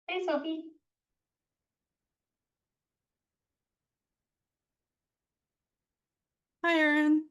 Hey, Sophie. Hi, Erin.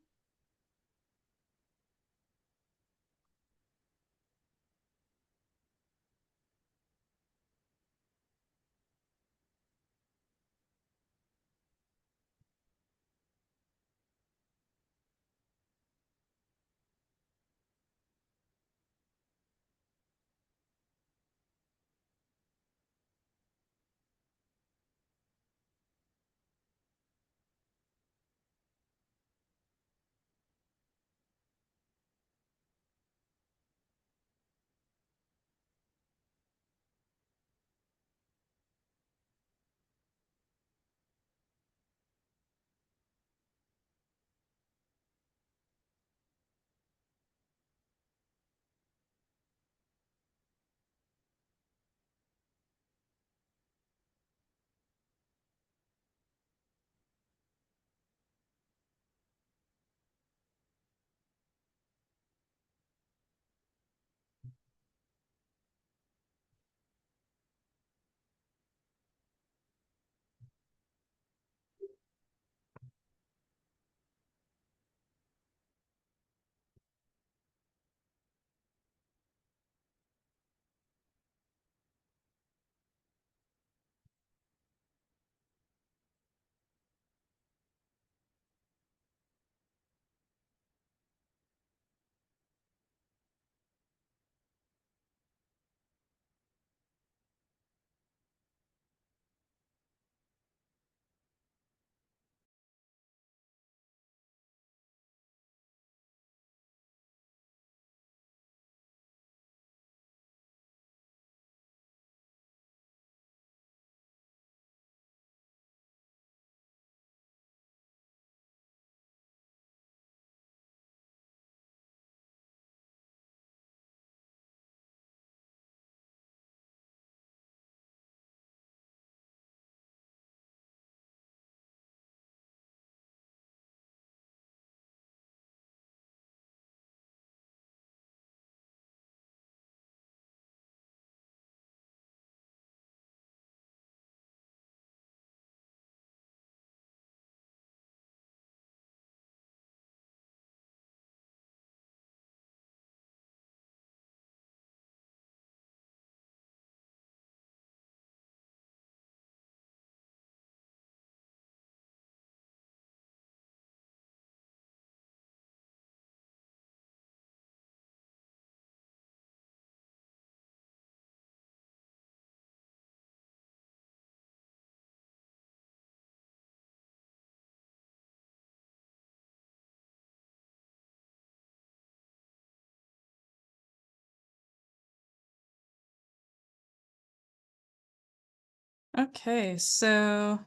Okay, so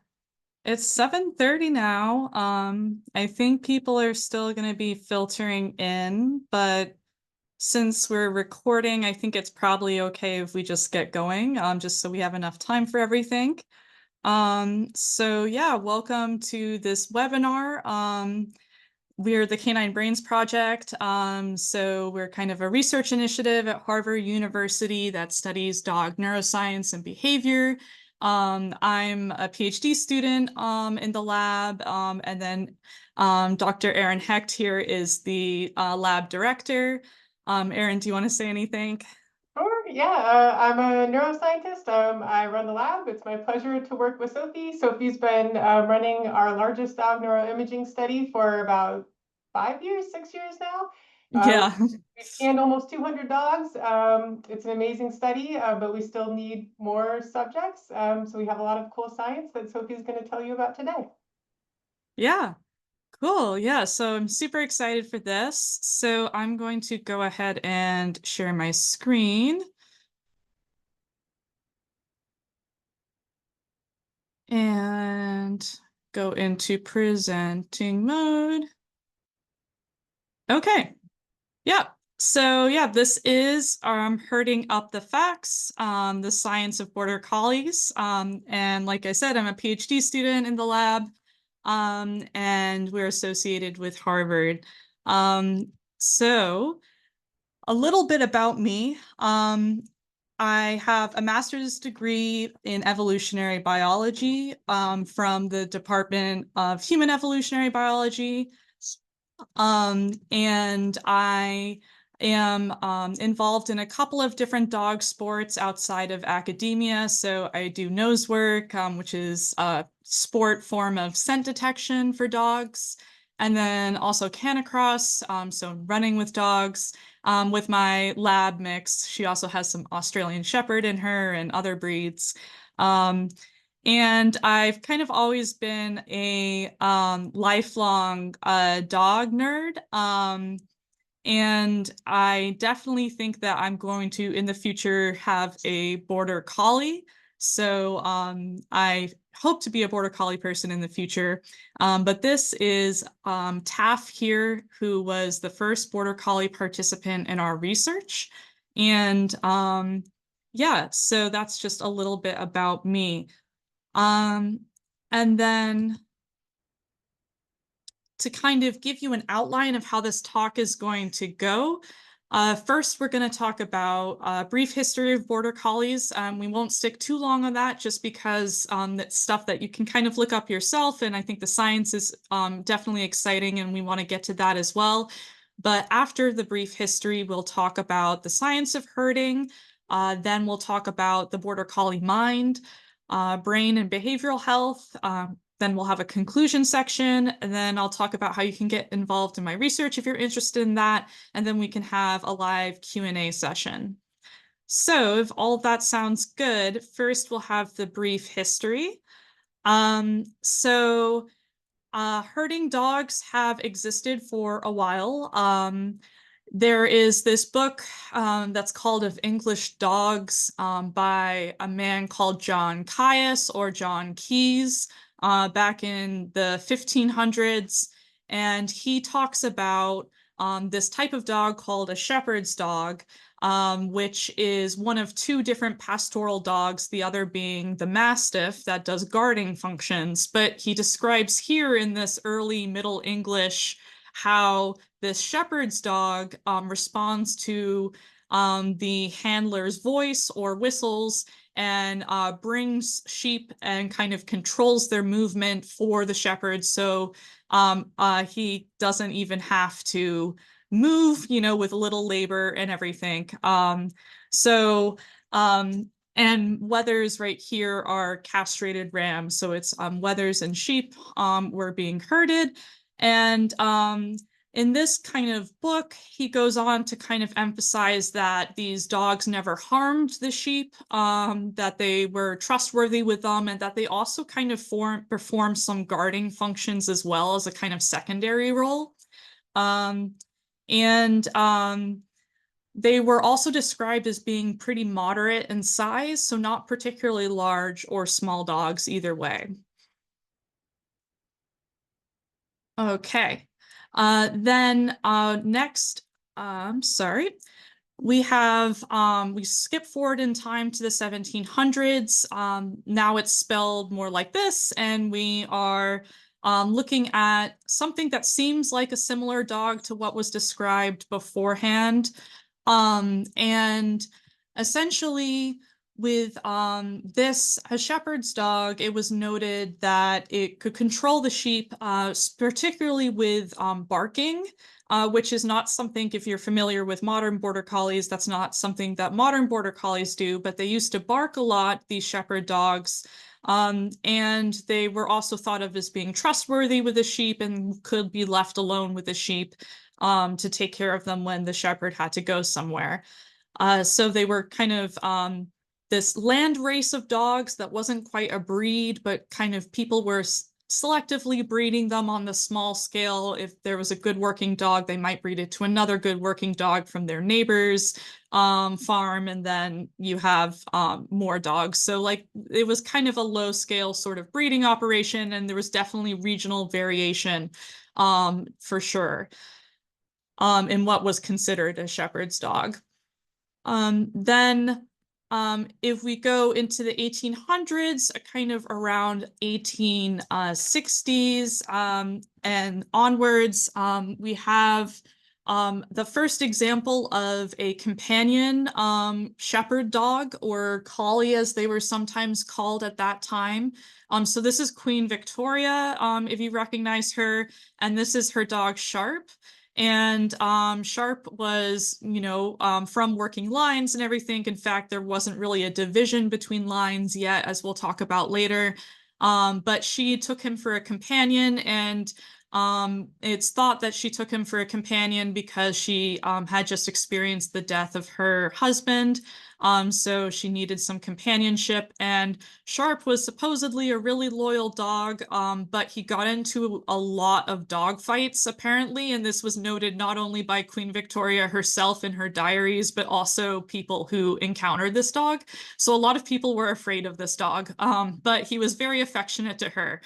it's 7:30 now. I think people are still going to be filtering in, but since we're recording, I think it's probably okay if we just get going, just so we have enough time for everything. So yeah, welcome to this webinar. We're the Canine Brains Project. So we're kind of a research initiative at Harvard University that studies dog neuroscience and behavior. I'm a PhD student in the lab, and then Dr. Erin Hecht here is the lab director. Erin, do you want to say anything? Sure. Yeah, I'm a neuroscientist. I run the lab. It's my pleasure to work with Sophie. Sophie's been running our largest dog neuroimaging study for about 5 years, 6 years now. Yeah. We've scanned almost 200 dogs. It's an amazing study, but we still need more subjects. So we have a lot of cool science that Sophie's going to tell you about today. Yeah. Cool. Yeah. So I'm super excited for this. So I'm going to go ahead and share my screen and go into presenting mode. Okay. Yeah. So yeah, this is herding up the facts, the science of border collies. And like I said, I'm a PhD student in the lab, and we're associated with Harvard. So a little bit about me. I have a master's degree in evolutionary biology from the Department of Human Evolutionary Biology. And I am involved in a couple of different dog sports outside of academia. So I do nose work, which is a sport form of scent detection for dogs. And then also canicross, so running with dogs. With my lab mix, she also has some Australian Shepherd in her and other breeds. And I've kind of always been a lifelong dog nerd. And I definitely think that I'm going to, in the future, have a border collie. So I hope to be a border collie person in the future. But this is Taff here, who was the first border collie participant in our research. And yeah, so that's just a little bit about me. Um, and then to kind of give you an outline of how this talk is going to go, first, we're going to talk about a brief history of border collies. We won't stick too long on that just because that's stuff that you can kind of look up yourself. And I think the science is definitely exciting and we want to get to that as well. But after the brief history, we'll talk about the science of herding. Then we'll talk about the border collie mind, brain and behavioral health. Then we'll have a conclusion section, and then I'll talk about how you can get involved in my research if you're interested in that, and then we can have a live Q&A session. So if all of that sounds good, first we'll have the brief history. Herding dogs have existed for a while. There is this book that's called Of English Dogs by a man called John Caius or John Keyes back in the 1500s. And he talks about this type of dog called a shepherd's dog, which is one of two different pastoral dogs, the other being the mastiff that does guarding functions. But he describes here in this early Middle English how this shepherd's dog responds to the handler's voice or whistles and brings sheep and kind of controls their movement for the shepherd. So he doesn't even have to move, you know, with little labor and everything. And wethers right here are castrated rams. So it's wethers and sheep were being herded. And in this kind of book, he goes on to kind of emphasize that these dogs never harmed the sheep, that they were trustworthy with them, and that they also kind of perform some guarding functions as well as a kind of secondary role. They were also described as being pretty moderate in size, so not particularly large or small dogs either way. Okay. Next, sorry, we have, we skip forward in time to the 1700s. Now it's spelled more like this, and we are looking at something that seems like a similar dog to what was described beforehand. And essentially, with this, a shepherd's dog, it was noted that it could control the sheep, particularly with barking, which is not something, if you're familiar with modern border collies, that's not something that modern border collies do, but they used to bark a lot, these shepherd dogs. And they were also thought of as being trustworthy with the sheep and could be left alone with the sheep to take care of them when the shepherd had to go somewhere. So they were kind of this land race of dogs that wasn't quite a breed, but kind of people were selectively breeding them on the small scale. If there was a good working dog, they might breed it to another good working dog from their neighbor's farm, and then you have more dogs. So like it was kind of a low scale sort of breeding operation, and there was definitely regional variation for sure in what was considered a shepherd's dog. If we go into the 1800s, kind of around 1860s and onwards, we have the first example of a companion shepherd dog, or collie as they were sometimes called at that time. So this is Queen Victoria, if you recognize her, and this is her dog Sharp. And Sharp was, from working lines and everything. In fact, there wasn't really a division between lines yet, as we'll talk about later. But she took him for a companion, and it's thought that she took him for a companion because she had just experienced the death of her husband. So she needed some companionship, and Sharp was supposedly a really loyal dog, but he got into a lot of dog fights apparently, and this was noted not only by Queen Victoria herself in her diaries, but also people who encountered this dog. So a lot of people were afraid of this dog, but he was very affectionate to her.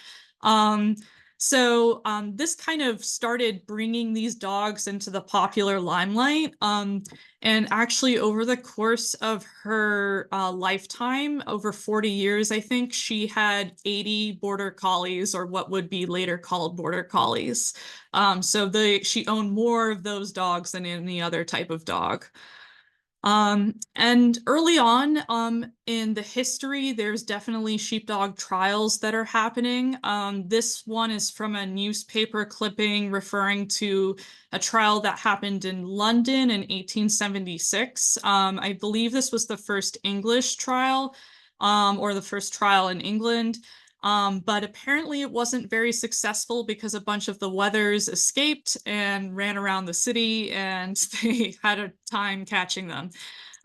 So this kind of started bringing these dogs into the popular limelight. And actually, over the course of her lifetime, over 40 years, I think, she had 80 border collies, or what would be later called border collies. So she owned more of those dogs than any other type of dog. And early on in the history, there's definitely sheepdog trials that are happening. This one is from a newspaper clipping referring to a trial that happened in London in 1876. I believe this was the first English trial, or the first trial in England. But apparently it wasn't very successful because a bunch of the Weathers escaped and ran around the city, and they had a time catching them.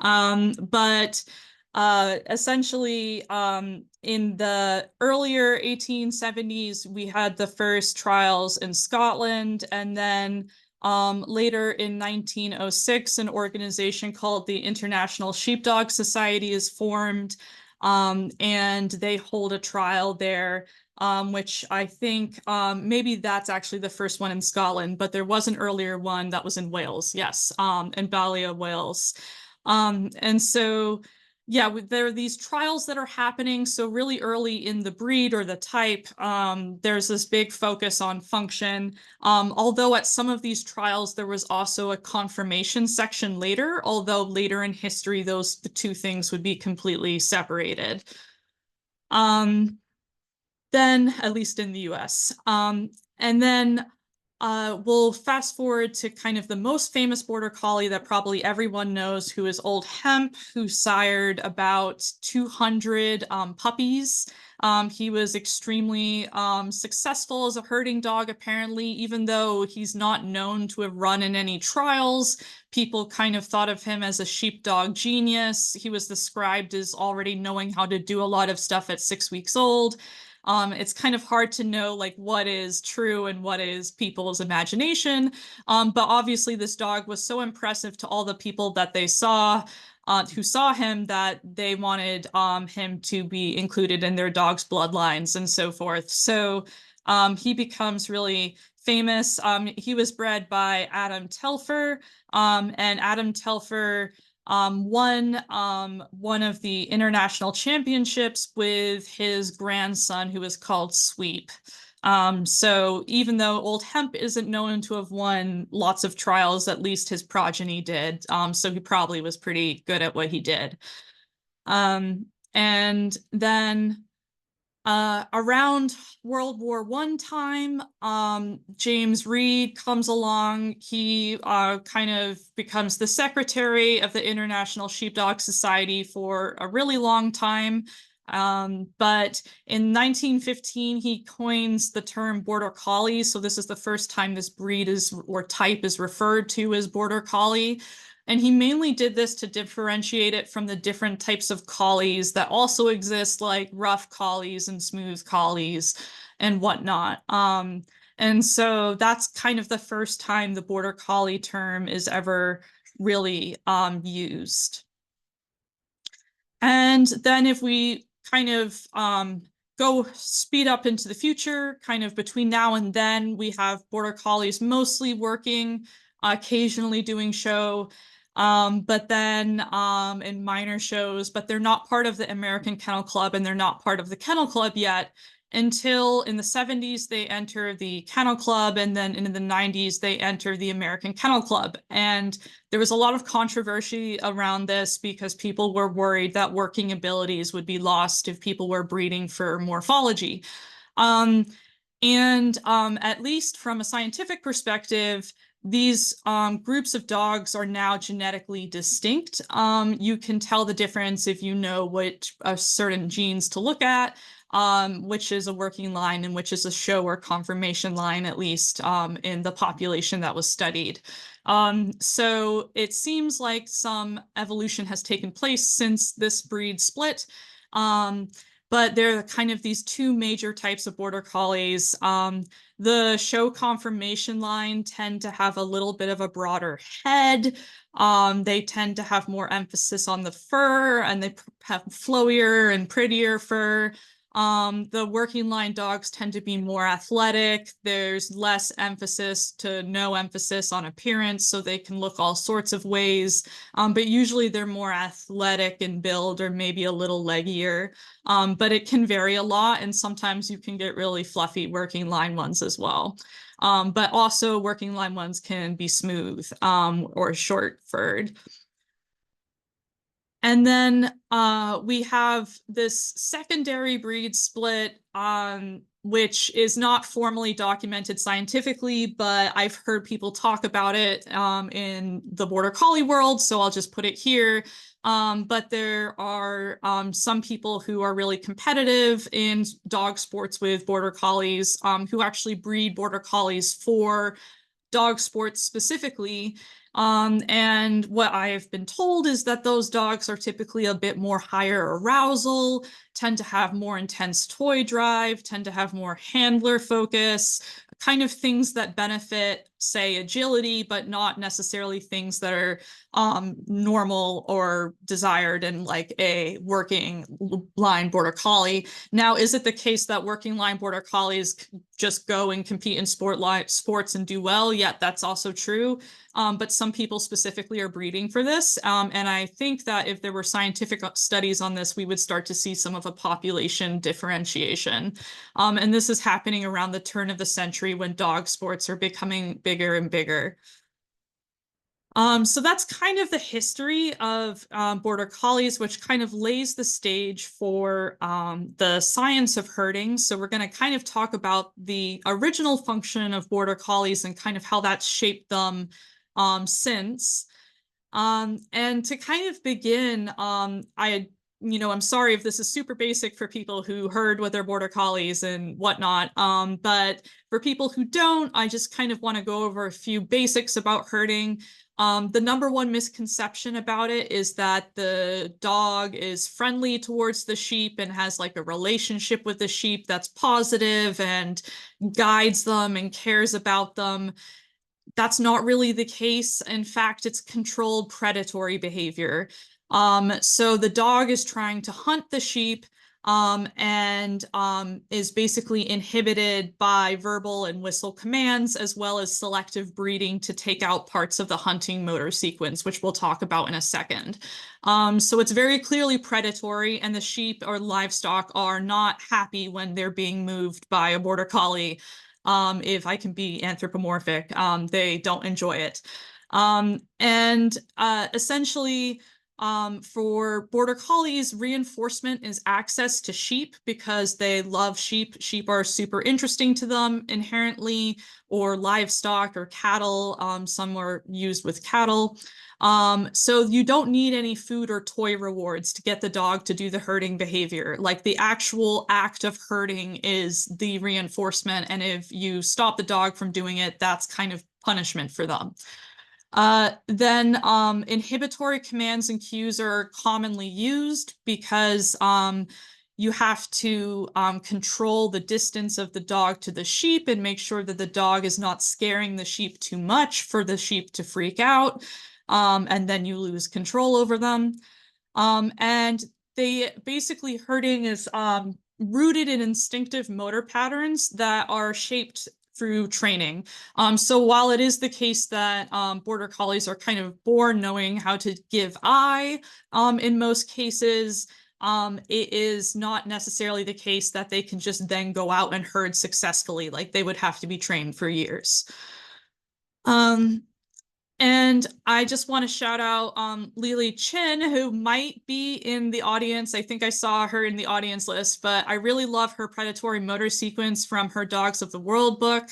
But essentially, in the earlier 1870s, we had the first trials in Scotland, and then later in 1906, an organization called the International Sheepdog Society is formed. And they hold a trial there, which I think maybe that's actually the first one in Scotland, but there was an earlier one that was in Wales, yes, in Ballia, Wales. And so, yeah, there are these trials that are happening. So really early in the breed or the type, there's this big focus on function. Although at some of these trials, there was also a confirmation section later, although later in history, the two things would be completely separated. Then, at least in the US. And then we'll fast forward to kind of the most famous border collie that probably everyone knows, who is Old Hemp, who sired about 200 puppies. He was extremely successful as a herding dog, apparently, even though he's not known to have run in any trials. People kind of thought of him as a sheepdog genius. He was described as already knowing how to do a lot of stuff at 6 weeks old. It's kind of hard to know like what is true and what is people's imagination. But obviously this dog was so impressive to all the people that they saw, who saw him, that they wanted him to be included in their dog's bloodlines and so forth. So he becomes really famous. He was bred by Adam Telfer, and Adam Telfer won one of the international championships with his grandson, who was called Sweep. So even though Old Hemp isn't known to have won lots of trials, at least his progeny did. So he probably was pretty good at what he did. And then around World War I time, James Reed comes along. He kind of becomes the secretary of the International Sheepdog Society for a really long time. But in 1915, he coins the term border collie. So this is the first time this breed or type is referred to as border collie. And he mainly did this to differentiate it from the different types of collies that also exist, like rough collies and smooth collies and whatnot. And so that's kind of the first time the border collie term is ever really used. And then if we kind of go speed up into the future, kind of between now and then, we have border collies mostly working, occasionally doing show, but then in minor shows, but they're not part of the American Kennel Club, and they're not part of the Kennel Club yet. until in the 70s they enter the Kennel Club, and then in the 90s they enter the American Kennel Club. And there was a lot of controversy around this because people were worried that working abilities would be lost if people were breeding for morphology. At least from a scientific perspective, these groups of dogs are now genetically distinct. You can tell the difference if you know what certain genes to look at, which is a working line and which is a show or conformation line, at least in the population that was studied. So it seems like some evolution has taken place since this breed split. But there are kind of these two major types of border collies. The show conformation line tend to have a little bit of a broader head. They tend to have more emphasis on the fur, and they have flowier and prettier fur. The working line dogs tend to be more athletic. There's less emphasis to no emphasis on appearance, so they can look all sorts of ways. But usually they're more athletic in build or maybe a little leggier. But it can vary a lot, and sometimes you can get really fluffy working line ones as well. But also working line ones can be smooth or short furred. And then we have this secondary breed split, which is not formally documented scientifically, but I've heard people talk about it in the Border Collie world, so I'll just put it here. But there are some people who are really competitive in dog sports with Border Collies who actually breed Border Collies for dog sports specifically. And what I've been told is that those dogs are typically a bit more higher arousal, tend to have more intense toy drive, tend to have more handler focus, kind of things that benefit, say, agility, but not necessarily things that are normal or desired in like a working line Border Collie. Now, is it the case that working line Border Collies just go and compete in sports and do well? Yeah, that's also true. But some people specifically are breeding for this. And I think that if there were scientific studies on this, we would start to see some of a population differentiation. And this is happening around the turn of the century when dog sports are becoming bigger and bigger. So that's kind of the history of Border Collies, which kind of lays the stage for the science of herding. So we're going to kind of talk about the original function of Border Collies and kind of how that's shaped them since. And to kind of begin, I'm sorry if this is super basic for people who herd with their Border Collies and whatnot, but for people who don't, I just kind of want to go over a few basics about herding. The number one misconception about it is that the dog is friendly towards the sheep and has like a relationship with the sheep that's positive and guides them and cares about them. That's not really the case. In fact, it's controlled predatory behavior. So the dog is trying to hunt the sheep and is basically inhibited by verbal and whistle commands, as well as selective breeding to take out parts of the hunting motor sequence, which we'll talk about in a second. So it's very clearly predatory, and the sheep or livestock are not happy when they're being moved by a Border Collie. If I can be anthropomorphic, they don't enjoy it. Essentially, for Border Collies, reinforcement is access to sheep because they love sheep. Sheep are super interesting to them inherently, or livestock or cattle. Some are used with cattle. So you don't need any food or toy rewards to get the dog to do the herding behavior. Like the actual act of herding is the reinforcement, and if you stop the dog from doing it, that's kind of punishment for them. Then inhibitory commands and cues are commonly used because you have to control the distance of the dog to the sheep and make sure that the dog is not scaring the sheep too much for the sheep to freak out. And then you lose control over them. And they basically herding is rooted in instinctive motor patterns that are shaped through training. So while it is the case that Border Collies are kind of born knowing how to give eye, in most cases, it is not necessarily the case that they can just then go out and herd successfully. Like they would have to be trained for years. And I just want to shout out Lily Chin, who might be in the audience. I think I saw her in the audience list, but I really love her predatory motor sequence from her Dogs of the World book.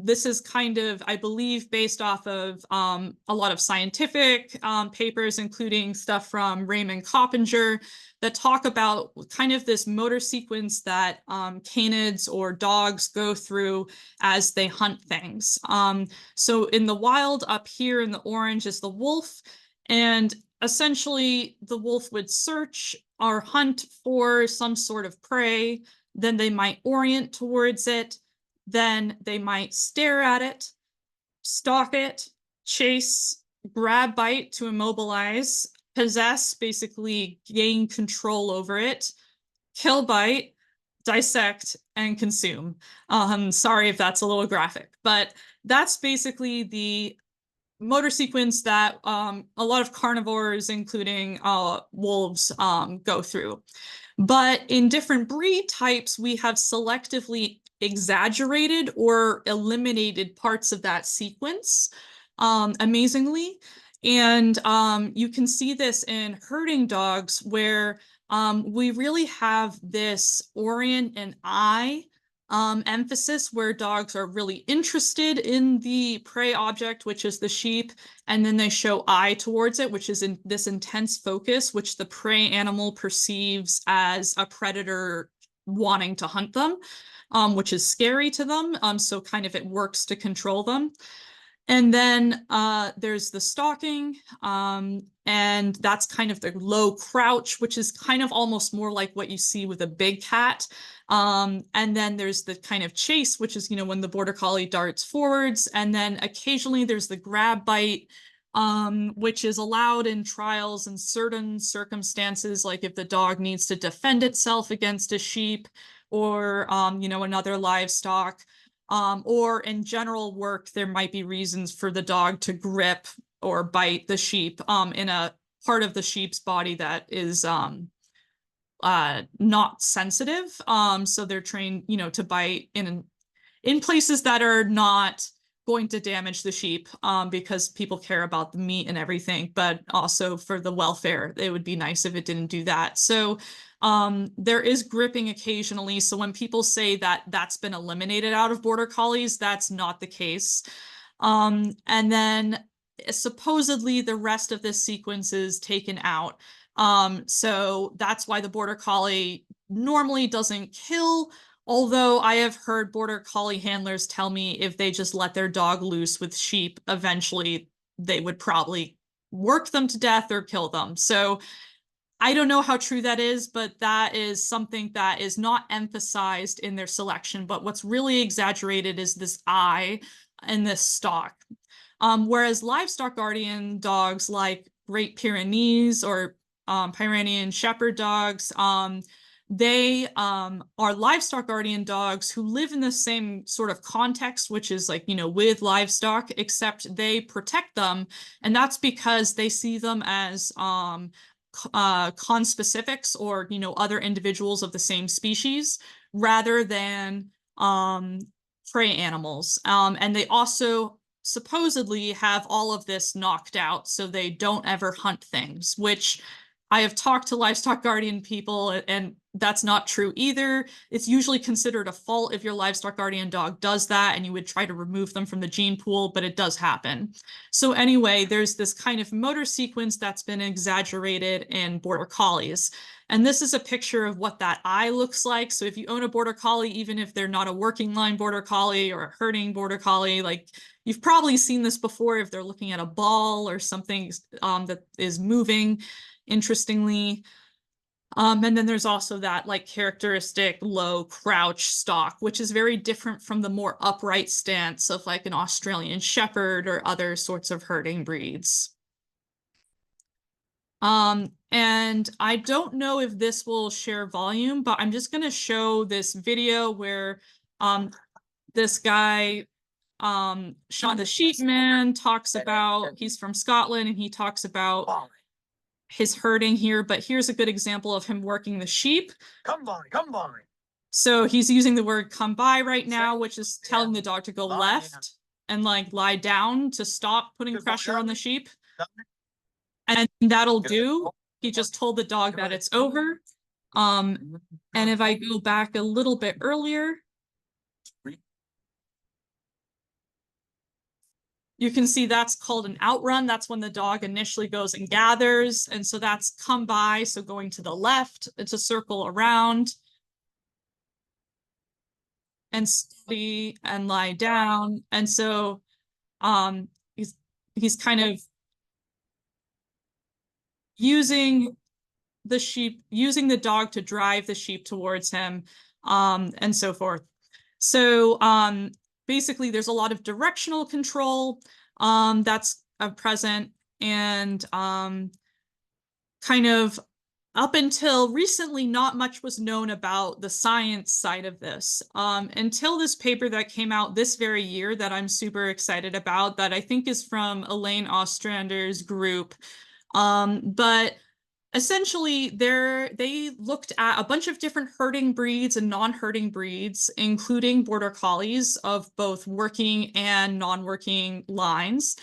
This is kind of, I believe, based off of a lot of scientific papers, including stuff from Raymond Coppinger, that talk about kind of this motor sequence that canids or dogs go through as they hunt things. So in the wild, up here in the orange is the wolf, and essentially the wolf would search or hunt for some sort of prey, then they might orient towards it, then they might stare at it, stalk it, chase, grab, bite to immobilize, possess, basically gain control over it, kill, bite, dissect, and consume. Sorry if that's a little graphic, but that's basically the motor sequence that a lot of carnivores, including wolves, go through. But in different breed types, we have selectively exaggerated or eliminated parts of that sequence, amazingly. And you can see this in herding dogs, where we really have this orient and eye emphasis, where dogs are really interested in the prey object, which is the sheep, and then they show eye towards it, which is in this intense focus, which the prey animal perceives as a predator wanting to hunt them, which is scary to them. So kind of it works to control them. And then there's the stalking, and that's kind of the low crouch, which is kind of almost more like what you see with a big cat. And then there's the kind of chase, which is, when the border collie darts forwards. And then occasionally there's the grab bite, which is allowed in trials in certain circumstances, like if the dog needs to defend itself against a sheep or, another livestock. Or in general work, there might be reasons for the dog to grip or bite the sheep in a part of the sheep's body that is not sensitive. So they're trained, to bite in places that are not going to damage the sheep, because people care about the meat and everything, but also for the welfare, it would be nice if it didn't do that. So there is gripping occasionally. So when people say that that's been eliminated out of border collies, that's not the case. And then supposedly the rest of this sequence is taken out. So that's why the border collie normally doesn't kill. Although I have heard border collie handlers tell me if they just let their dog loose with sheep, eventually they would probably work them to death or kill them. So I don't know how true that is, but that is something that is not emphasized in their selection. But what's really exaggerated is this eye and this stalk. Whereas livestock guardian dogs like Great Pyrenees or Pyrenean Shepherd dogs, they are livestock guardian dogs who live in the same sort of context, which is like, with livestock, except they protect them. And that's because they see them as conspecifics or, other individuals of the same species rather than prey animals. And they also supposedly have all of this knocked out so they don't ever hunt things, which I have talked to livestock guardian people, and that's not true either. It's usually considered a fault if your livestock guardian dog does that, and you would try to remove them from the gene pool, but it does happen. So anyway, there's this kind of motor sequence that's been exaggerated in border collies. And this is a picture of what that eye looks like. So if you own a border collie, even if they're not a working line border collie or a herding border collie, like you've probably seen this before if they're looking at a ball or something that is moving. Interestingly. And then there's also that like characteristic low crouch stalk, which is very different from the more upright stance of like an Australian Shepherd or other sorts of herding breeds. And I don't know if this will share volume, but I'm just going to show this video where this guy, Sean the Sheep Man, talks about, he's from Scotland, and he talks about his herding here, but here's a good example of him working the sheep. Come by, come by. So he's using the word come by right now, which is telling the dog to go Lie left and like lie down to stop putting Good pressure boy. on the sheep. And that'll do. He just told the dog that it's over. And if I go back a little bit earlier, you can see that's called an outrun. That's when the dog initially goes and gathers. And so that's come by. So going to the left, it's a circle around. And steady and lie down. And so he's kind of using the dog to drive the sheep towards him, and so forth. So basically there's a lot of directional control that's present, and kind of up until recently, not much was known about the science side of this, until this paper that came out this very year that I'm super excited about, that I think is from Elaine Ostrander's group. But essentially, they looked at a bunch of different herding breeds and non-herding breeds, including border collies of both working and non-working lines.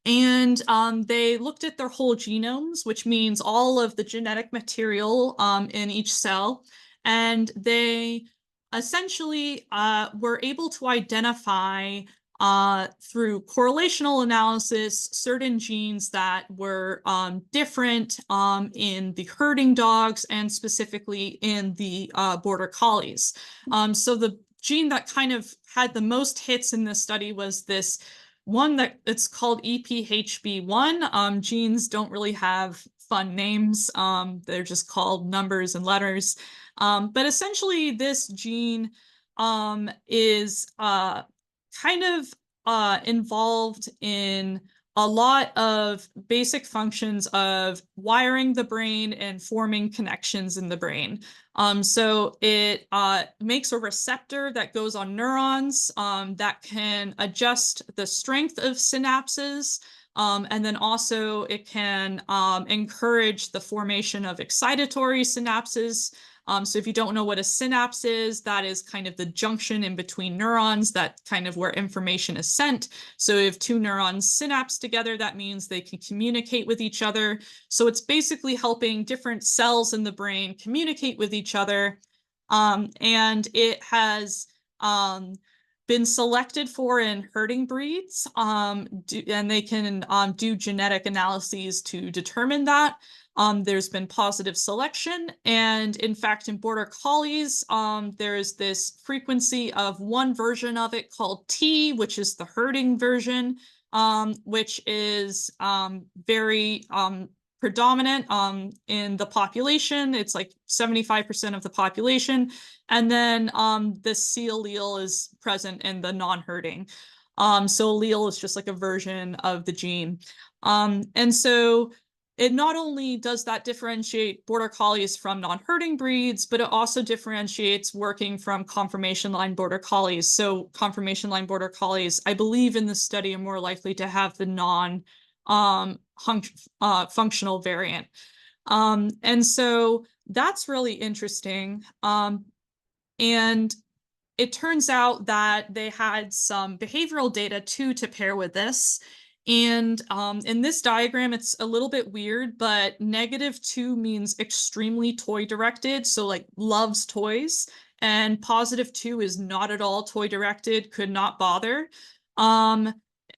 And they looked at their whole genomes, which means all of the genetic material in each cell. And they essentially were able to identify through correlational analysis certain genes that were different in the herding dogs and specifically in the border collies. So the gene that kind of had the most hits in this study was this one that it's called EPHB1. Genes don't really have fun names. They're just called numbers and letters. But essentially this gene is kind of involved in a lot of basic functions of wiring the brain and forming connections in the brain. So it makes a receptor that goes on neurons that can adjust the strength of synapses. And then also it can encourage the formation of excitatory synapses. So if you don't know what a synapse is, that is kind of the junction in between neurons, that kind of where information is sent. So if two neurons synapse together, that means they can communicate with each other. So it's basically helping different cells in the brain communicate with each other. And it has been selected for in herding breeds, and they can do genetic analyses to determine that. There's been positive selection, and in fact, in border collies, there's this frequency of one version of it called T, which is the herding version, which is very predominant in the population. It's like 75% of the population. And then the C allele is present in the non-herding. So allele is just like a version of the gene. And so it not only does that differentiate border collies from non-herding breeds, but it also differentiates working from conformation line border collies. So conformation line border collies, I believe in the study, are more likely to have the non-functional variant. And so that's really interesting. And it turns out that they had some behavioral data too to pair with this. And in this diagram, it's a little bit weird, but -2 means extremely toy directed, so like loves toys, and +2 is not at all toy directed, could not bother.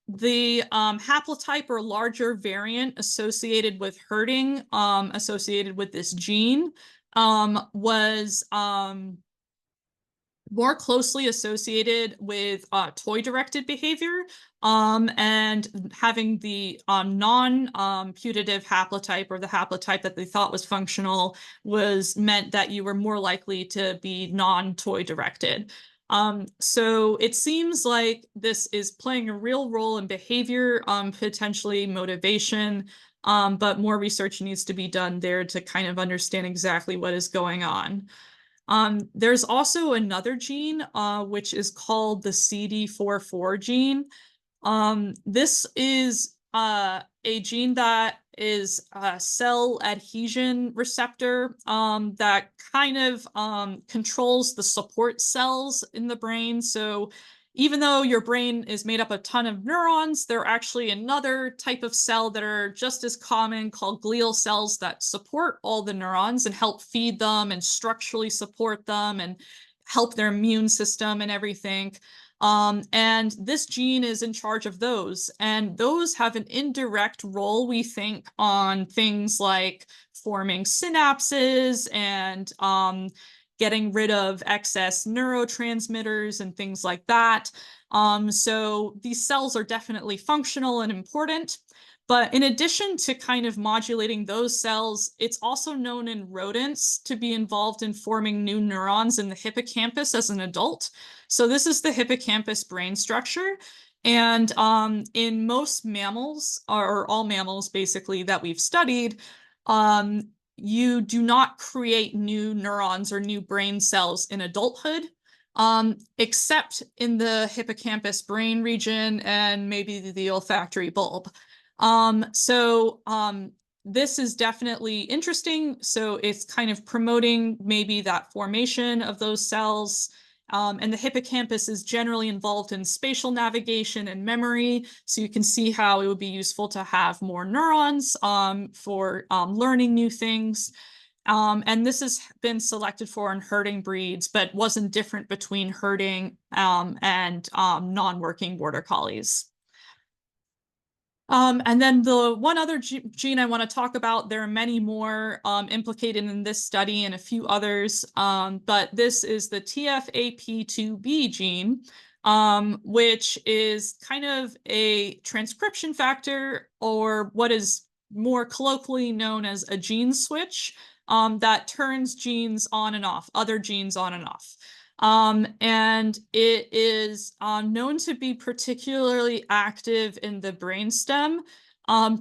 The haplotype or larger variant associated with herding, associated with this gene, was more closely associated with toy-directed behavior, and having the non-putative haplotype, or the haplotype that they thought was functional, was meant that you were more likely to be non-toy directed. So it seems like this is playing a real role in behavior, potentially motivation, but more research needs to be done there to kind of understand exactly what is going on. There's also another gene, which is called the CD44 gene. This is a gene that is a cell adhesion receptor that kind of controls the support cells in the brain. So even though your brain is made up of a ton of neurons, there are actually another type of cell that are just as common called glial cells that support all the neurons and help feed them and structurally support them and help their immune system and everything. And this gene is in charge of those. And those have an indirect role, we think, on things like forming synapses and getting rid of excess neurotransmitters and things like that. So these cells are definitely functional and important. But in addition to kind of modulating those cells, it's also known in rodents to be involved in forming new neurons in the hippocampus as an adult. So this is the hippocampus brain structure. And in most mammals, or all mammals basically that we've studied, you do not create new neurons or new brain cells in adulthood, except in the hippocampus brain region and maybe the olfactory bulb. So this is definitely interesting. So it's kind of promoting maybe that formation of those cells. And the hippocampus is generally involved in spatial navigation and memory. So you can see how it would be useful to have more neurons for learning new things. And this has been selected for in herding breeds, but wasn't different between herding and non-working border collies. And then the one other gene I want to talk about, there are many more implicated in this study and a few others, but this is the TFAP2B gene, which is kind of a transcription factor, or what is more colloquially known as a gene switch, that turns genes on and off, other genes on and off. And it is known to be particularly active in the brainstem,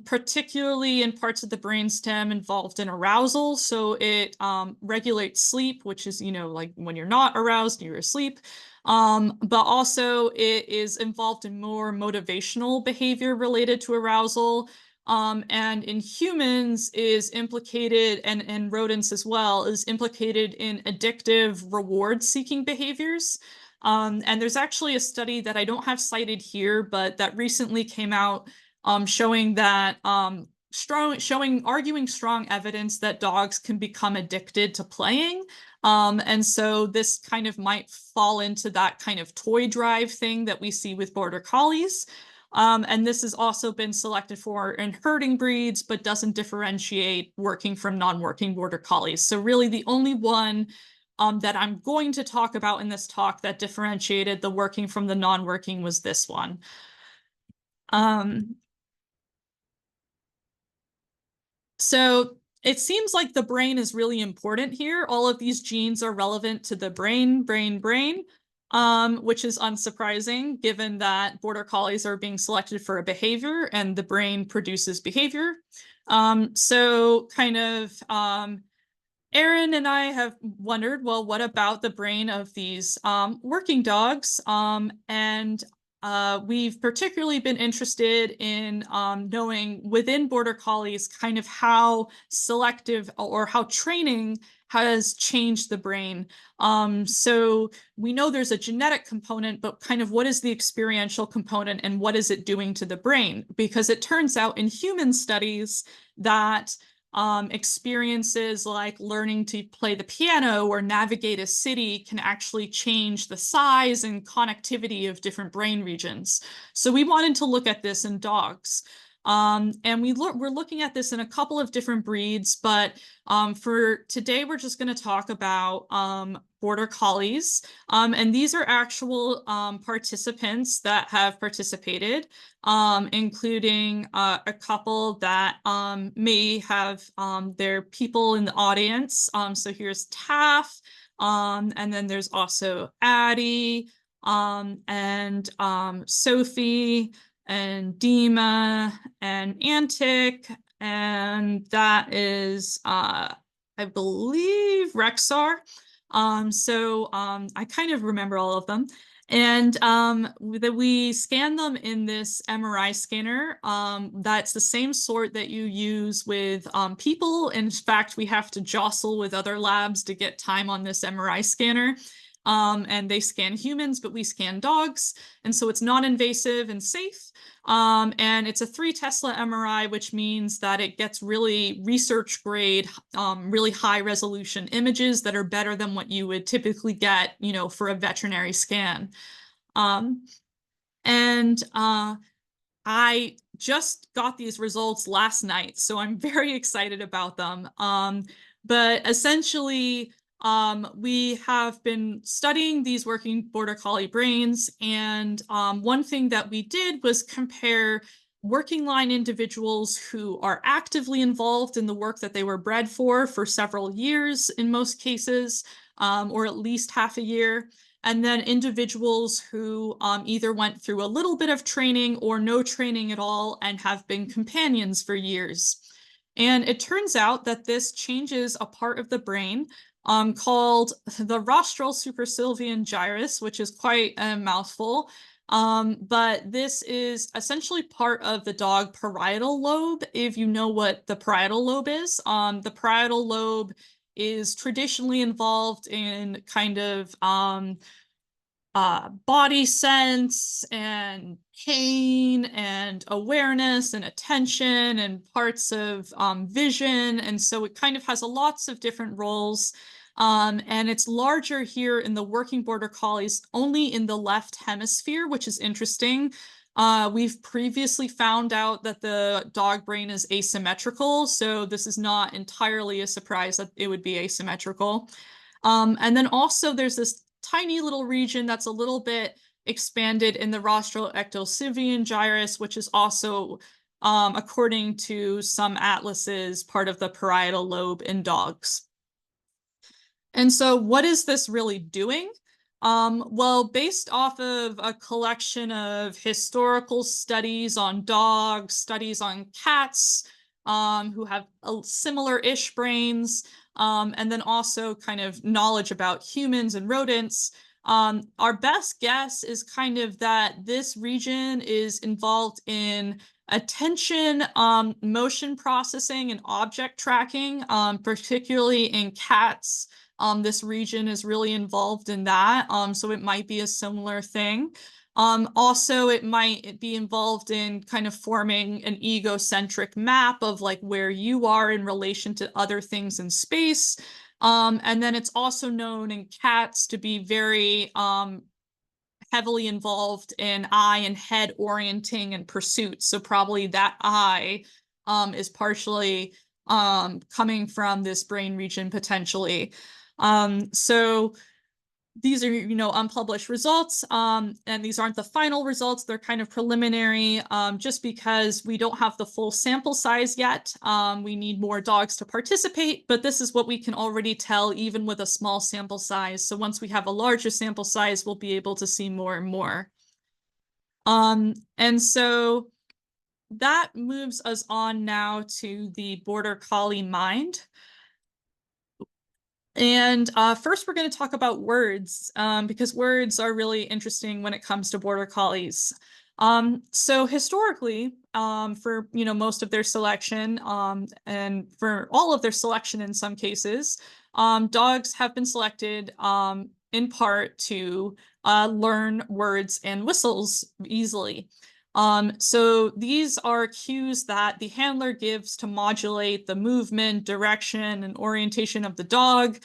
particularly in parts of the brainstem involved in arousal. So it regulates sleep, which is, like when you're not aroused, you're asleep. But also it is involved in more motivational behavior related to arousal. And in humans is implicated, and in rodents as well, is implicated in addictive reward-seeking behaviors. And there's actually a study that I don't have cited here, but that recently came out showing that arguing strong evidence that dogs can become addicted to playing. And so this kind of might fall into that kind of toy drive thing that we see with border collies. And this has also been selected for in herding breeds, but doesn't differentiate working from non-working border collies. So really the only one that I'm going to talk about in this talk that differentiated the working from the non-working was this one. So it seems like the brain is really important here. All of these genes are relevant to the brain, which is unsurprising given that border collies are being selected for a behavior and the brain produces behavior. So kind of Erin and I have wondered, well, what about the brain of these working dogs? And we've particularly been interested in knowing within border collies kind of how selective or how training has changed the brain. So we know there's a genetic component, but kind of what is the experiential component and what is it doing to the brain? Because it turns out in human studies that experiences like learning to play the piano or navigate a city can actually change the size and connectivity of different brain regions. So we wanted to look at this in dogs. And we're looking at this in a couple of different breeds, but for today, we're just going to talk about border collies. And these are actual participants that have participated, including a couple that may have their people in the audience. So here's Taff, and then there's also Addie, and Sophie, and Dima, and Antic, and that is, I believe, Rexar. So I kind of remember all of them. And we scan them in this MRI scanner. That's the same sort that you use with people. In fact, we have to jostle with other labs to get time on this MRI scanner. And they scan humans, but we scan dogs. And so it's non-invasive and safe. And it's a 3 Tesla MRI, which means that it gets really research grade, really high resolution images that are better than what you would typically get, for a veterinary scan. Um, and I just got these results last night, so I'm very excited about them. But essentially, we have been studying these working border collie brains, and one thing that we did was compare working line individuals who are actively involved in the work that they were bred for several years in most cases, or at least half a year, and then individuals who either went through a little bit of training or no training at all and have been companions for years. And it turns out that this changes a part of the brain called the rostral supersylvian gyrus, which is quite a mouthful. But this is essentially part of the dog parietal lobe, if you know what the parietal lobe is. The parietal lobe is traditionally involved in kind of body sense and pain and awareness and attention and parts of vision. And so it kind of has lots of different roles. And it's larger here in the working border collies, only in the left hemisphere, which is interesting. We've previously found out that the dog brain is asymmetrical, so this is not entirely a surprise that it would be asymmetrical. And then also there's this tiny little region that's a little bit expanded in the rostral ectosylvian gyrus, which is also, according to some atlases, part of the parietal lobe in dogs. And so what is this really doing? Well, based off of a collection of historical studies on dogs, studies on cats, who have similar-ish brains, and then also kind of knowledge about humans and rodents, our best guess is kind of that this region is involved in attention, motion processing, and object tracking, particularly in cats. This region is really involved in that, so it might be a similar thing. Also, it might be involved in kind of forming an egocentric map of like where you are in relation to other things in space. And then it's also known in cats to be very heavily involved in eye and head orienting and pursuit. So probably that eye is partially coming from this brain region potentially. So these are, unpublished results, and these aren't the final results. They're kind of preliminary, just because we don't have the full sample size yet. We need more dogs to participate, but this is what we can already tell even with a small sample size. So once we have a larger sample size, we'll be able to see more and more. And so that moves us on now to the border collie mind. And first, we're going to talk about words, because words are really interesting when it comes to border collies. So historically, for most of their selection, and for all of their selection in some cases, dogs have been selected in part to learn words and whistles easily. So these are cues that the handler gives to modulate the movement, direction, and orientation of the dog,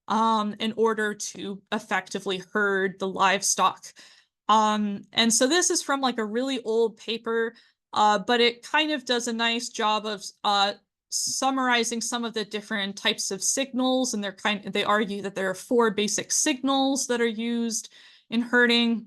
in order to effectively herd the livestock. And so this is from like a really old paper, but it kind of does a nice job of summarizing some of the different types of signals, and they argue that there are 4 basic signals that are used in herding.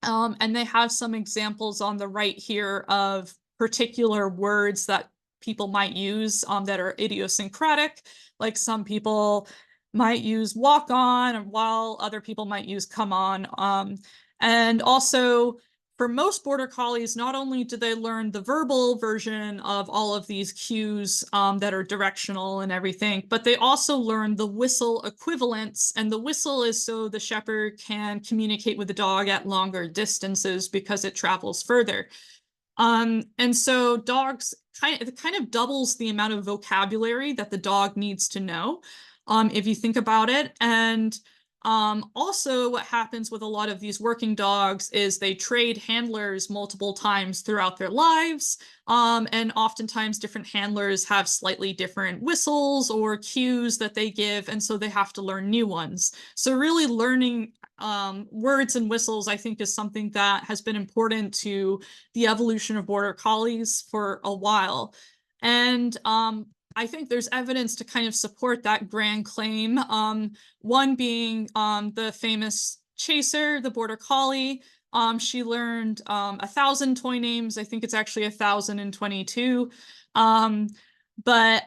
And they have some examples on the right here of particular words that people might use that are idiosyncratic. Like some people might use walk on, while other people might use come on. And also for most border collies, not only do they learn the verbal version of all of these cues that are directional and everything, but they also learn the whistle equivalents. And the whistle is so the shepherd can communicate with the dog at longer distances because it travels further. And so dogs it kind of doubles the amount of vocabulary that the dog needs to know, if you think about it. And also what happens with a lot of these working dogs is they trade handlers multiple times throughout their lives. And oftentimes different handlers have slightly different whistles or cues that they give, and so they have to learn new ones. So really learning words and whistles, I think, is something that has been important to the evolution of border collies for a while. And I think there's evidence to kind of support that grand claim. One being the famous Chaser, the border collie. She learned 1,000 toy names. I think it's actually 1,022. But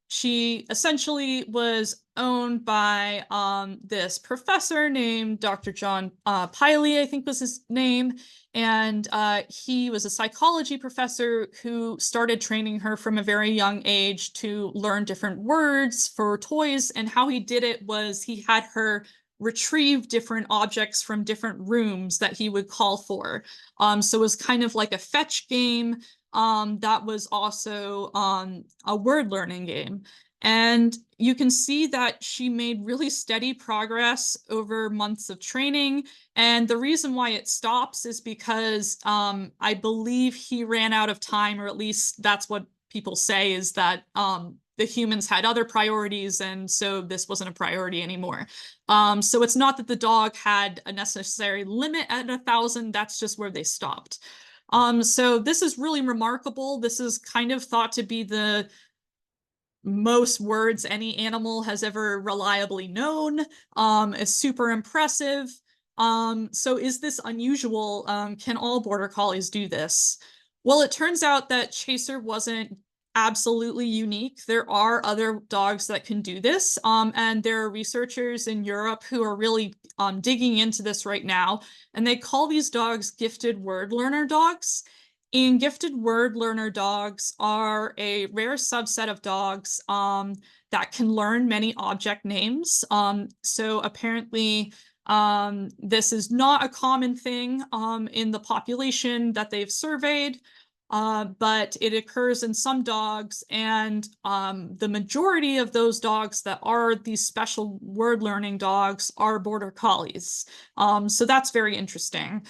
she essentially was owned by this professor named Dr. John Piley, I think was his name. And he was a psychology professor who started training her from a very young age to learn different words for toys. And how he did it was he had her retrieve different objects from different rooms that he would call for. So it was kind of like a fetch game that was also a word learning game. And you can see that she made really steady progress over months of training. And the reason why it stops is because I believe he ran out of time, or at least that's what people say, is that the humans had other priorities, and so this wasn't a priority anymore. So it's not that the dog had a necessary limit at 1,000, that's just where they stopped. So this is really remarkable. This is kind of thought to be the most words any animal has ever reliably known. It's super impressive. So is this unusual? Can all border collies do this? Well, it turns out that Chaser wasn't absolutely unique. There are other dogs that can do this. And there are researchers in Europe who are really digging into this right now. And they call these dogs gifted word learner dogs. And gifted word learner dogs are a rare subset of dogs that can learn many object names. So apparently, this is not a common thing in the population that they've surveyed, but it occurs in some dogs, and the majority of those dogs that are these special word learning dogs are border collies. So that's very interesting.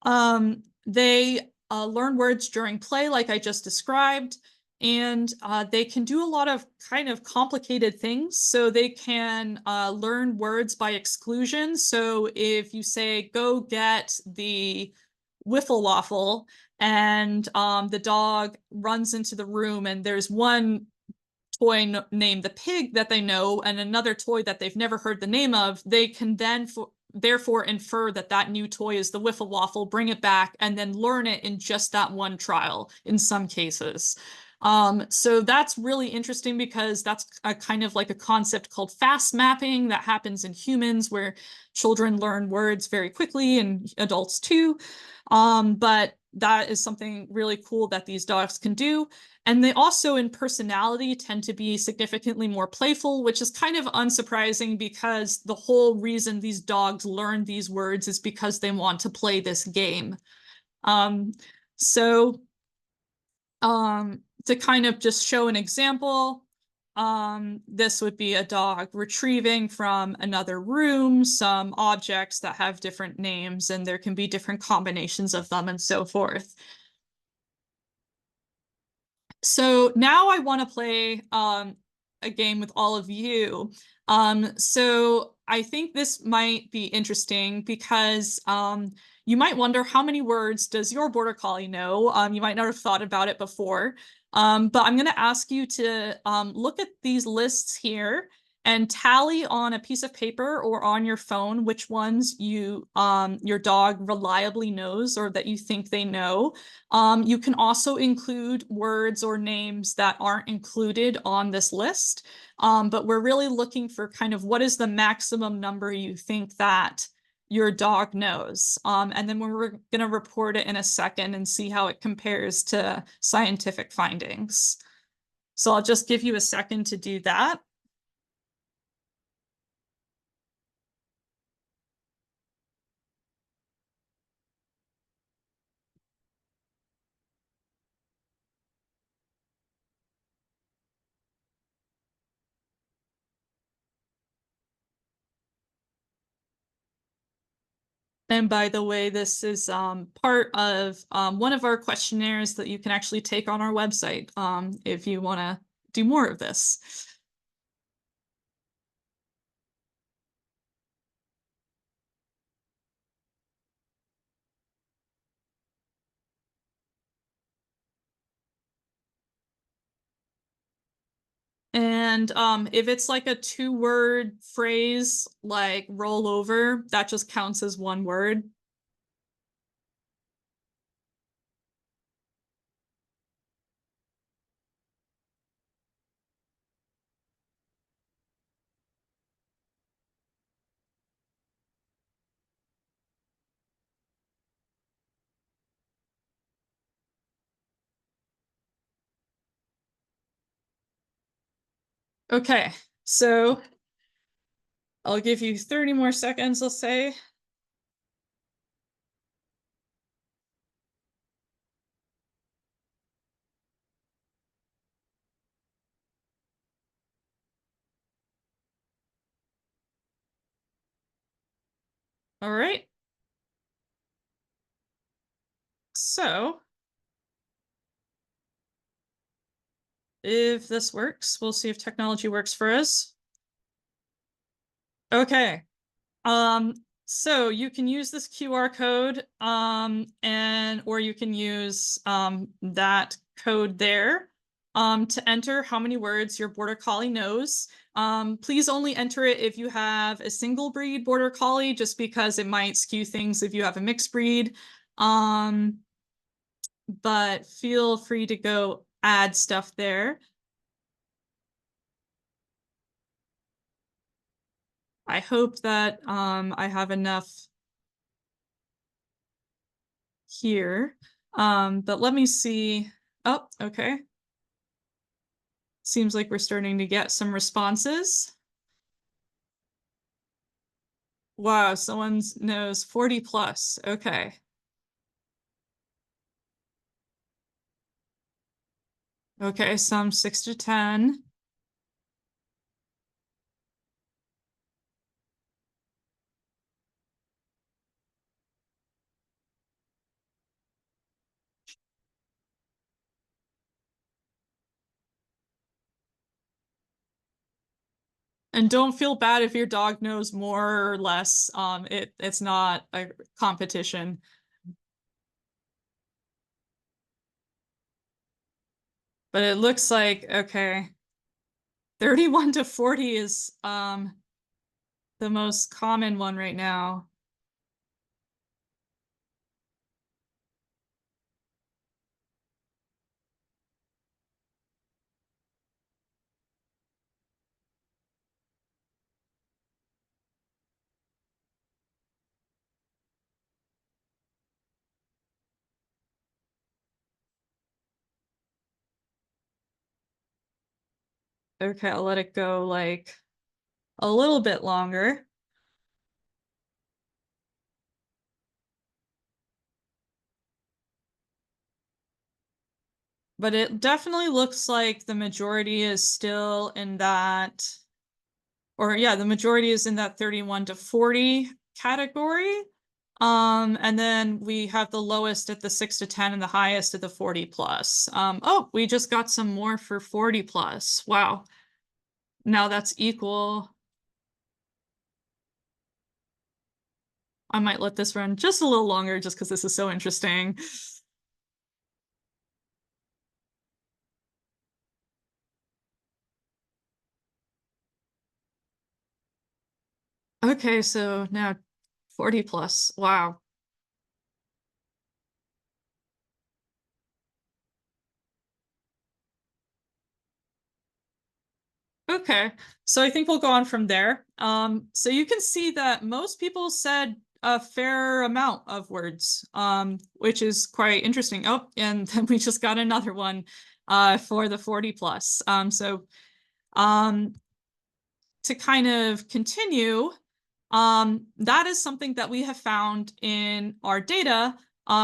They learn words during play, like I just described, and they can do a lot of kind of complicated things. So they can learn words by exclusion. So if you say, go get the wiffle waffle, and the dog runs into the room, and there's one toy named the pig that they know and another toy that they've never heard the name of, they can then therefore infer that that new toy is the wiffle waffle, bring it back, and then learn it in just that one trial in some cases. So that's really interesting because that's a kind of like a concept called fast mapping that happens in humans, where children learn words very quickly and adults too. But that is something really cool that these dogs can do. And they also, in personality, tend to be significantly more playful, which is kind of unsurprising because the whole reason these dogs learn these words is because they want to play this game. So to kind of just show an example, this would be a dog retrieving from another room some objects that have different names, and there can be different combinations of them and so forth. So now I want to play a game with all of you. So I think this might be interesting because you might wonder, how many words does your border collie know? You might not have thought about it before. But I'm going to ask you to look at these lists here and tally on a piece of paper or on your phone which ones your dog reliably knows or that you think they know. You can also include words or names that aren't included on this list, but we're really looking for kind of what is the maximum number you think that your dog knows. And then we're going to report it in a second and see how it compares to scientific findings. So I'll just give you a second to do that. And by the way, this is part of one of our questionnaires that you can actually take on our website if you want to do more of this. And if it's like a 2-word phrase like roll over, that just counts as 1 word. Okay, so I'll give you 30 more seconds, let's say. All right. So if this works, we'll see if technology works for us. Okay. So you can use this QR code, or you can use that code there to enter how many words your Border Collie knows. Please only enter it if you have a single breed Border Collie, just because it might skew things if you have a mixed breed. But feel free to go add stuff there. I hope that I have enough here. But let me see. Oh, okay. Seems like we're starting to get some responses. Wow, someone knows 40 plus. Okay. Okay, some 6 to 10. And don't feel bad if your dog knows more or less. It's not a competition. But it looks like, okay, 31 to 40 is the most common one right now. Okay, I'll let it go like a little bit longer. But it definitely looks like the majority is still in that, or yeah, the majority is in that 31 to 40 category. And then we have the lowest at the 6 to 10 and the highest at the 40 plus. Oh, we just got some more for 40 plus. Wow. Now that's equal. I might let this run just a little longer just because this is so interesting. Okay, so now 40 plus. Wow. Okay, so I think we'll go on from there. So you can see that most people said a fair amount of words, which is quite interesting. Oh, and then we just got another one for the 40 plus. Um, to kind of continue, that is something that we have found in our data.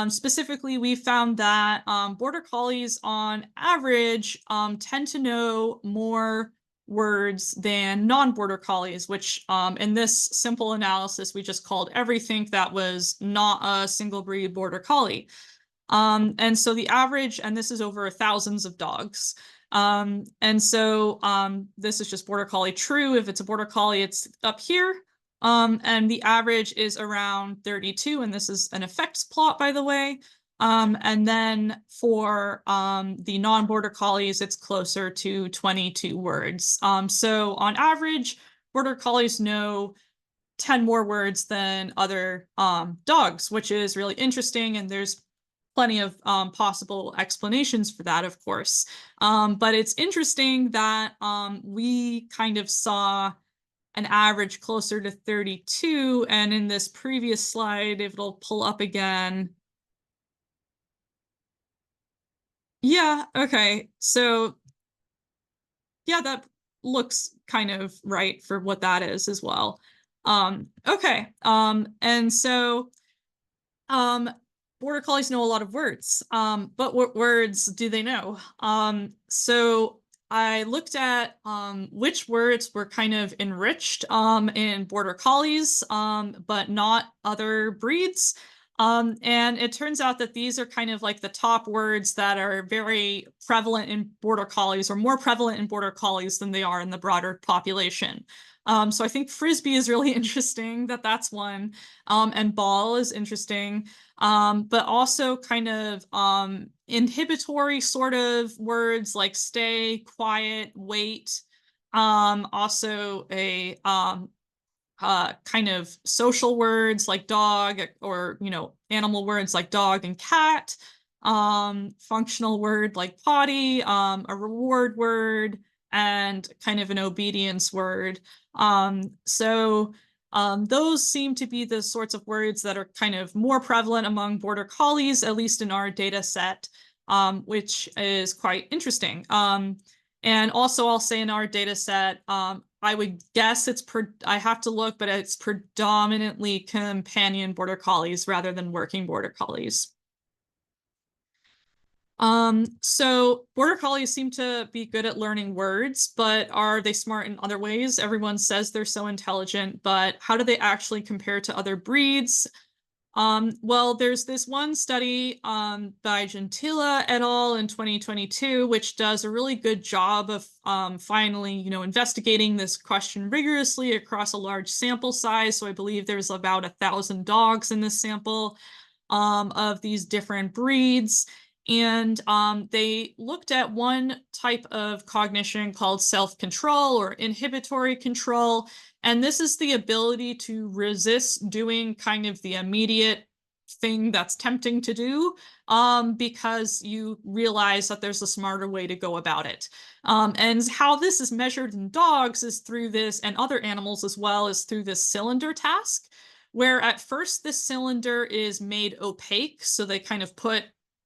Specifically, we found that Border Collies on average tend to know more words than non-Border Collies, which in this simple analysis, we just called everything that was not a single breed Border Collie. And so the average, and this is over thousands of dogs. And so this is just Border Collie true. If it's a Border Collie, it's up here. And the average is around 32, and this is an effects plot, by the way. And then for the non-Border Collies, it's closer to 22 words. So on average, Border Collies know 10 more words than other dogs, which is really interesting. And there's plenty of possible explanations for that, of course. But it's interesting that we kind of saw an average closer to 32. And in this previous slide, if it'll pull up again. Yeah, okay. So yeah, that looks kind of right for what that is as well. Okay. And so Border Collies know a lot of words, but what words do they know? So I looked at which words were kind of enriched in Border Collies, but not other breeds. And it turns out that these are kind of like the top words that are very prevalent in Border Collies, or more prevalent in Border Collies than they are in the broader population. So I think Frisbee is really interesting that that's one, and ball is interesting, but also kind of inhibitory sort of words like stay, quiet, wait. Also a kind of social words like dog, or animal words like dog and cat. Functional word like potty, a reward word, and kind of an obedience word. So those seem to be the sorts of words that are kind of more prevalent among Border Collies, at least in our data set, which is quite interesting. And also I'll say in our data set, I would guess I have to look, but it's predominantly companion Border Collies rather than working Border Collies. So Border Collies seem to be good at learning words, but are they smart in other ways? Everyone says they're so intelligent, but how do they actually compare to other breeds? Well, there's this one study by Gentilla et al. In 2022, which does a really good job of finally, investigating this question rigorously across a large sample size. So I believe there's about 1,000 dogs in this sample of these different breeds. And they looked at one type of cognition called self-control or inhibitory control. And this is the ability to resist doing kind of the immediate thing that's tempting to do because you realize that there's a smarter way to go about it. And how this is measured in dogs is through this, and other animals as well, is through this cylinder task, where at first this cylinder is made opaque. So they kind of put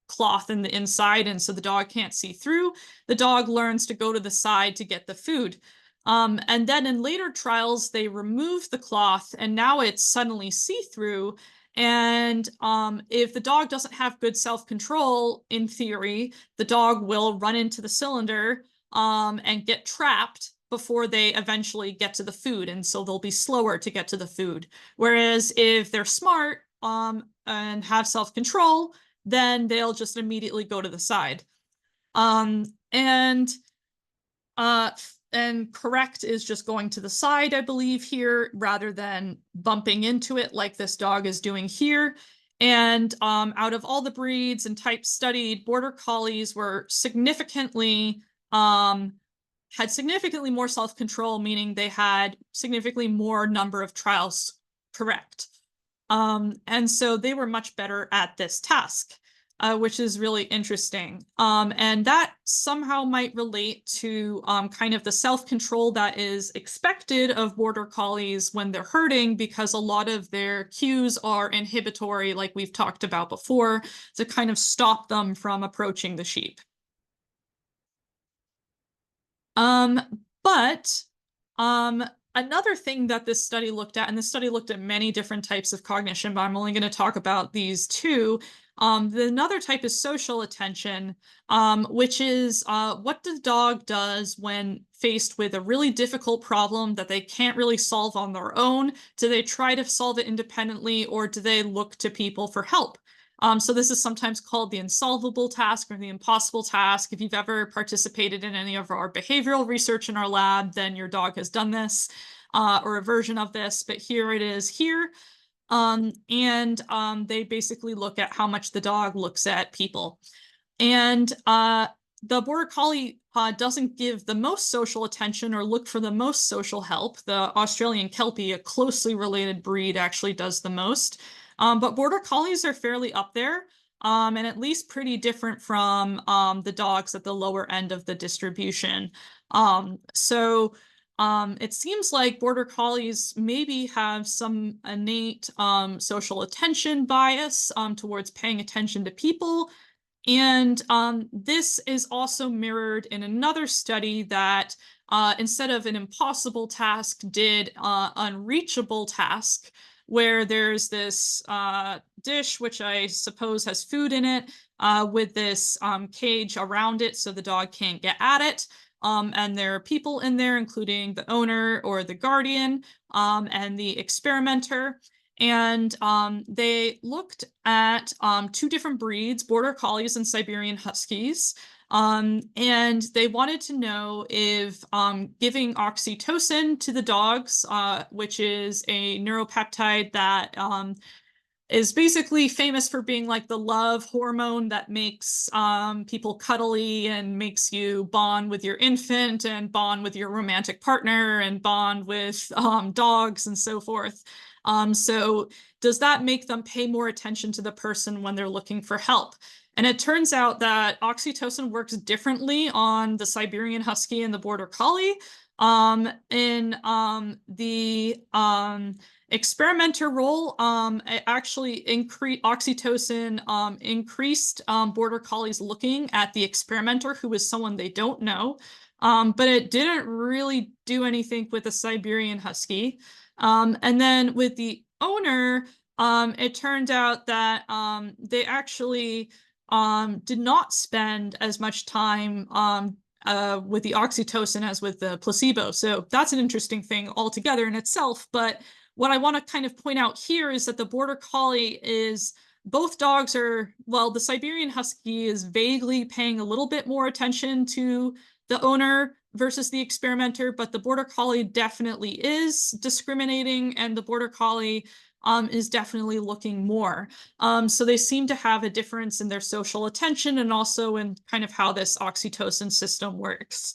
cloth in the inside, and so the dog can't see through. The dog learns to go to the side to get the food. And then in later trials, they remove the cloth, and now it's suddenly see-through. And if the dog doesn't have good self-control, in theory, the dog will run into the cylinder and get trapped before they eventually get to the food. And so they'll be slower to get to the food. Whereas if they're smart and have self-control, then they'll just immediately go to the side. And correct is just going to the side, I believe, here, rather than bumping into it like this dog is doing here. And out of all the breeds and types studied, Border Collies were significantly had significantly more self-control, meaning they had significantly more number of trials correct. And so they were much better at this task. which is really interesting. And that somehow might relate to kind of the self-control that is expected of border collies when they're herding, because a lot of their cues are inhibitory, like we've talked about before, to kind of stop them from approaching the sheep. But another thing that this study looked at, and this study looked at many different types of cognition, but I'm only going to talk about these two. Another type is social attention, which is what the dog does when faced with a really difficult problem that they can't really solve on their own. Do they try to solve it independently, or do they look to people for help? So this is sometimes called the insolvable task or the impossible task. If you've ever participated in any of our behavioral research in our lab, then your dog has done this or a version of this, but here it is here. They basically look at how much the dog looks at people. And the Border Collie doesn't give the most social attention or look for the most social help. The Australian Kelpie, a closely related breed, actually does the most. But Border Collies are fairly up there, and at least pretty different from the dogs at the lower end of the distribution. It seems like Border Collies maybe have some innate social attention bias towards paying attention to people. And this is also mirrored in another study that instead of an impossible task, did unreachable task, where there's this dish, which I suppose has food in it, with this cage around it so the dog can't get at it. And there are people in there, including the owner or the guardian and the experimenter. And they looked at two different breeds, Border Collies and Siberian Huskies. And they wanted to know if giving oxytocin to the dogs, which is a neuropeptide that is basically famous for being like the love hormone that makes people cuddly and makes you bond with your infant and bond with your romantic partner and bond with dogs and so forth. So does that make them pay more attention to the person when they're looking for help? And it turns out that oxytocin works differently on the Siberian Husky and the Border Collie. In the experimenter role, it actually oxytocin increased Border Collies looking at the experimenter, who was someone they don't know. But it didn't really do anything with the Siberian Husky. And then with the owner, it turned out that they actually did not spend as much time with the oxytocin as with the placebo. So that's an interesting thing altogether in itself. But what I want to kind of point out here is that the Border Collie is, both dogs are, well, the Siberian Husky is vaguely paying a little bit more attention to the owner versus the experimenter, but the Border Collie definitely is discriminating, and the Border Collie is definitely looking more. So they seem to have a difference in their social attention and also in kind of how this oxytocin system works.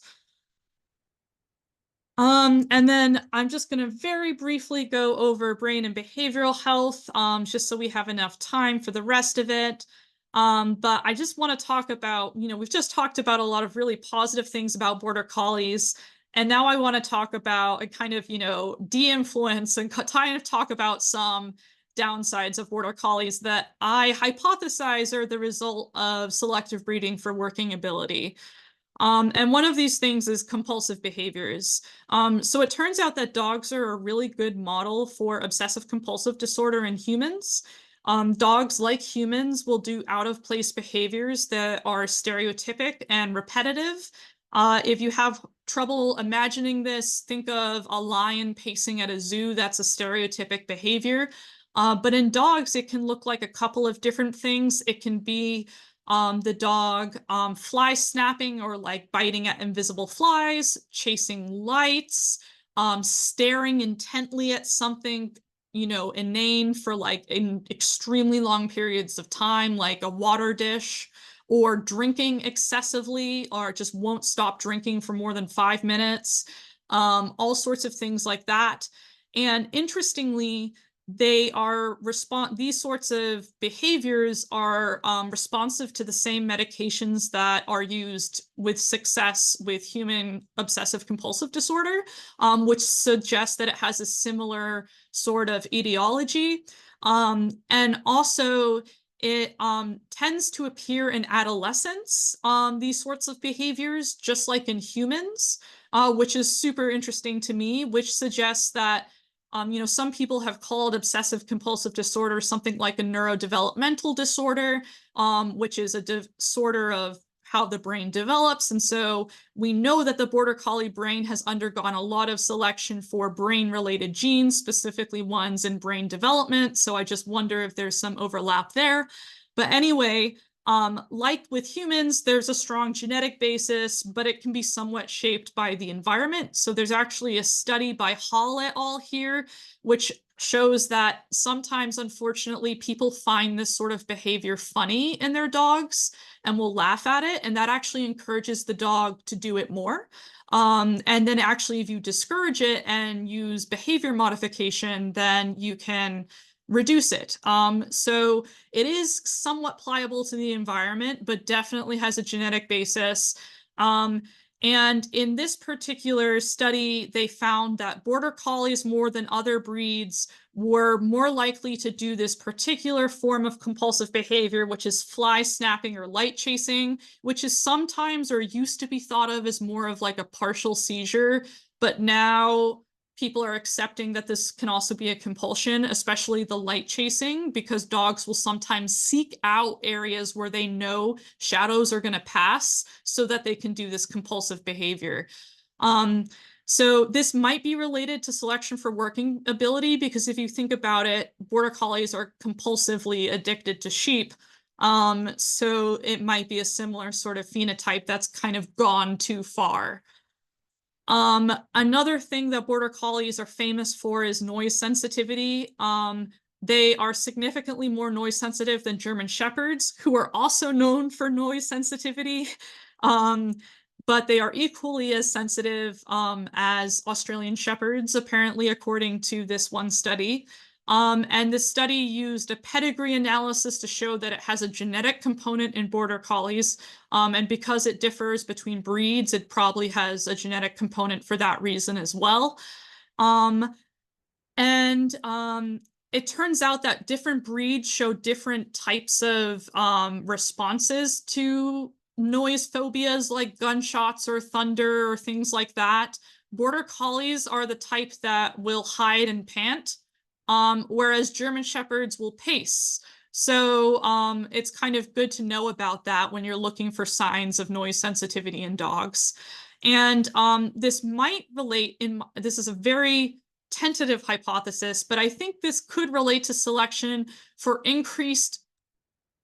And then I'm just going to very briefly go over brain and behavioral health, just so we have enough time for the rest of it. But I just want to talk about, we've just talked about a lot of really positive things about Border Collies. And now I want to talk about a kind of, de-influence and kind of talk about some downsides of Border Collies that I hypothesize are the result of selective breeding for working ability. And one of these things is compulsive behaviors. So it turns out that dogs are a really good model for obsessive compulsive disorder in humans. Dogs, like humans, will do out-of-place behaviors that are stereotypic and repetitive. If you have trouble imagining this, think of a lion pacing at a zoo. That's a stereotypic behavior. But in dogs, it can look like a couple of different things. It can be the dog fly snapping or like biting at invisible flies, chasing lights, staring intently at something, inane for like in extremely long periods of time, like a water dish, or drinking excessively, or just won't stop drinking for more than 5 minutes, all sorts of things like that. And interestingly, these sorts of behaviors are responsive to the same medications that are used with success with human obsessive compulsive disorder, which suggests that it has a similar sort of etiology. And also it tends to appear in adolescence, these sorts of behaviors, just like in humans, which is super interesting to me, which suggests that some people have called obsessive compulsive disorder something like a neurodevelopmental disorder, which is a disorder of how the brain develops. And so we know that the Border Collie brain has undergone a lot of selection for brain-related genes, specifically ones in brain development. So I just wonder if there's some overlap there. But anyway, like with humans, there's a strong genetic basis, but it can be somewhat shaped by the environment. So there's actually a study by Hall et al. Here, which shows that sometimes, unfortunately, people find this sort of behavior funny in their dogs and will laugh at it. And that actually encourages the dog to do it more. And then actually, if you discourage it and use behavior modification, then you can reduce it. So it is somewhat pliable to the environment, but definitely has a genetic basis. And in this particular study, they found that Border Collies, more than other breeds, were more likely to do this particular form of compulsive behavior, which is fly snapping or light chasing, which is sometimes or used to be thought of as more of like a partial seizure, but now people are accepting that this can also be a compulsion, especially the light chasing, because dogs will sometimes seek out areas where they know shadows are going to pass so that they can do this compulsive behavior. So this might be related to selection for working ability, because if you think about it, Border Collies are compulsively addicted to sheep. So it might be a similar sort of phenotype that's kind of gone too far. Another thing that Border Collies are famous for is noise sensitivity. They are significantly more noise sensitive than German Shepherds, who are also known for noise sensitivity. But they are equally as sensitive as Australian Shepherds, apparently, according to this one study. And this study used a pedigree analysis to show that it has a genetic component in Border Collies. And because it differs between breeds, it probably has a genetic component for that reason as well. It turns out that different breeds show different types of responses to noise phobias like gunshots or thunder or things like that. Border Collies are the type that will hide and pant, whereas German Shepherds will pace. So it's kind of good to know about that when you're looking for signs of noise sensitivity in dogs. And this might relate this is a very tentative hypothesis, but I think this could relate to selection for increased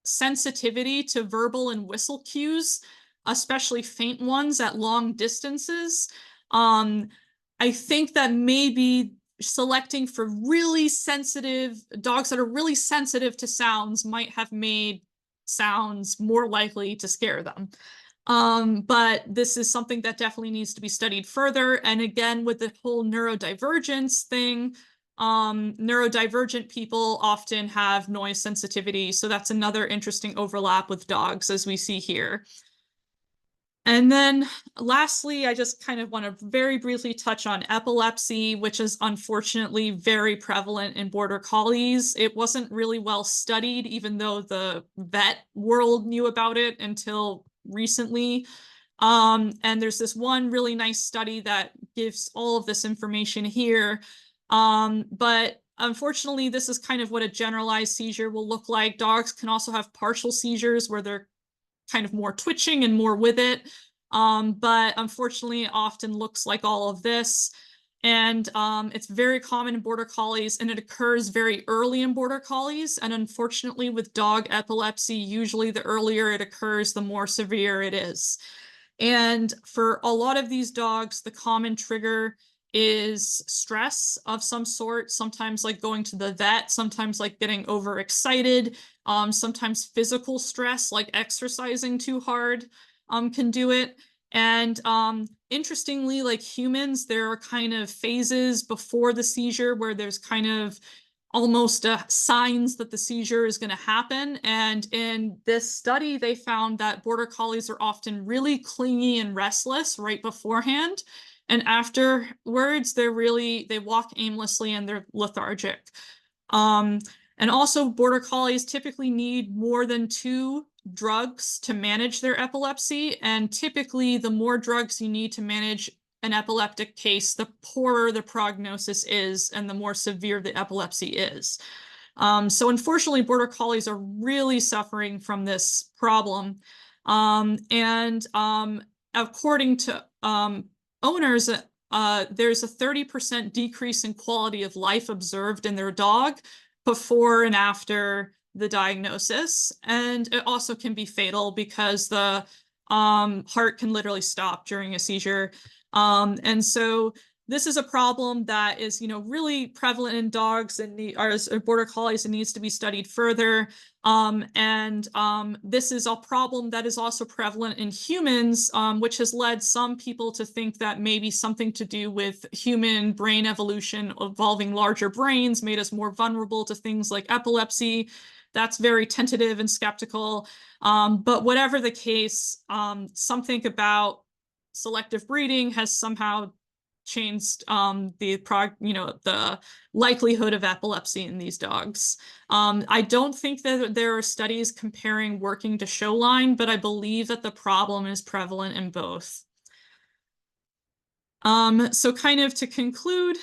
sensitivity to verbal and whistle cues, especially faint ones at long distances. I think that maybe selecting for really sensitive dogs that are really sensitive to sounds might have made sounds more likely to scare them. But this is something that definitely needs to be studied further. And again, with the whole neurodivergence thing, neurodivergent people often have noise sensitivity. So that's another interesting overlap with dogs, as we see here. And then lastly, I just kind of want to very briefly touch on epilepsy, which is unfortunately very prevalent in Border Collies. It wasn't really well studied, even though the vet world knew about it until recently. And there's this one really nice study that gives all of this information here. But unfortunately, this is kind of what a generalized seizure will look like. Dogs can also have partial seizures where they're kind of more twitching and more with it. But unfortunately, it often looks like all of this. And it's very common in Border Collies, and it occurs very early in Border Collies. And unfortunately, with dog epilepsy, usually the earlier it occurs, the more severe it is. And for a lot of these dogs, the common trigger is stress of some sort, sometimes like going to the vet, sometimes like getting overexcited, sometimes physical stress, like exercising too hard, can do it. And interestingly, like humans, there are kind of phases before the seizure where there's kind of almost signs that the seizure is going to happen. And in this study, they found that border collies are often really clingy and restless right beforehand. And afterwards, they walk aimlessly and they're lethargic. Um, and also, border collies typically need more than 2 drugs to manage their epilepsy. And typically, the more drugs you need to manage an epileptic case, the poorer the prognosis is and the more severe the epilepsy is. So unfortunately, border collies are really suffering from this problem. And according to owners, there's a 30% decrease in quality of life observed in their dog before and after the diagnosis. And it also can be fatal because the heart can literally stop during a seizure. And so this is a problem that is, really prevalent in dogs and border collies and needs to be studied further. This is a problem that is also prevalent in humans, which has led some people to think that maybe something to do with human brain evolution, evolving larger brains, made us more vulnerable to things like epilepsy. That's very tentative and skeptical. But whatever the case, something about selective breeding has somehow changed the likelihood of epilepsy in these dogs. I don't think that there are studies comparing working to show line, but I believe that the problem is prevalent in both. So kind of to conclude,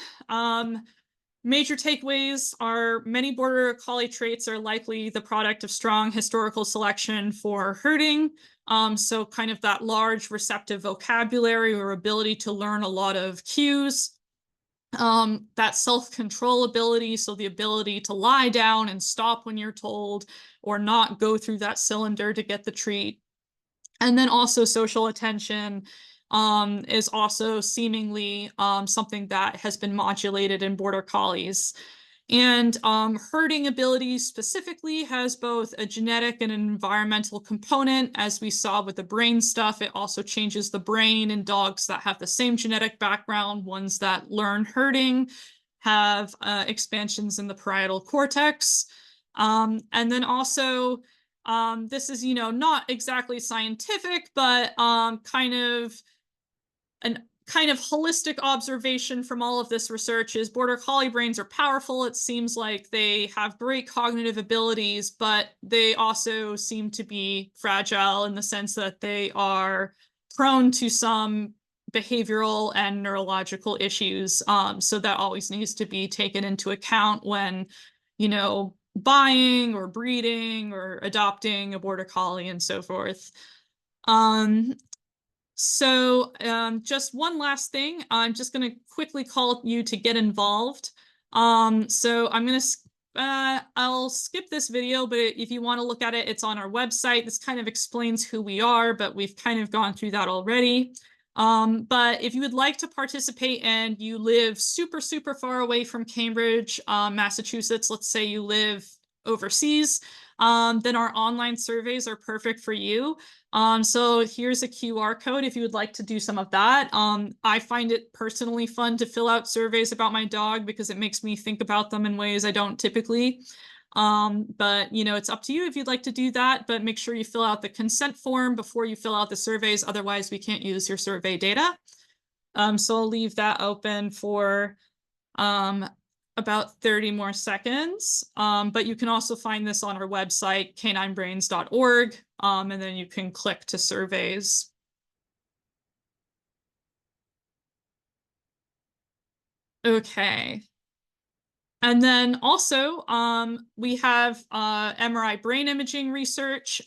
major takeaways are many border collie traits are likely the product of strong historical selection for herding. So kind of that large receptive vocabulary or ability to learn a lot of cues. That self-control ability, so the ability to lie down and stop when you're told or not go through that cylinder to get the treat. And then also social attention is also seemingly something that has been modulated in border collies. And herding ability specifically has both a genetic and an environmental component. As we saw with the brain stuff, it also changes the brain in dogs that have the same genetic background. Ones that learn herding have expansions in the parietal cortex. And then also, this is, not exactly scientific, but kind of holistic observation from all of this research is border collie brains are powerful. It seems like they have great cognitive abilities, but they also seem to be fragile in the sense that they are prone to some behavioral and neurological issues. So that always needs to be taken into account when, buying or breeding or adopting a border collie and so forth. So just one last thing, I'm just going to quickly call you to get involved. So I'm going to, I'll skip this video, but if you want to look at it, it's on our website. This kind of explains who we are, but we've kind of gone through that already. But if you would like to participate and you live super, super far away from Cambridge, Massachusetts, let's say you live overseas, then our online surveys are perfect for you. So here's a QR code if you would like to do some of that. I find it personally fun to fill out surveys about my dog because it makes me think about them in ways I don't typically. But it's up to you if you'd like to do that, but make sure you fill out the consent form before you fill out the surveys. Otherwise, we can't use your survey data. So I'll leave that open for about 30 more seconds. But you can also find this on our website, caninebrains.org, and then you can click to surveys. Okay. And then also, we have MRI brain imaging research,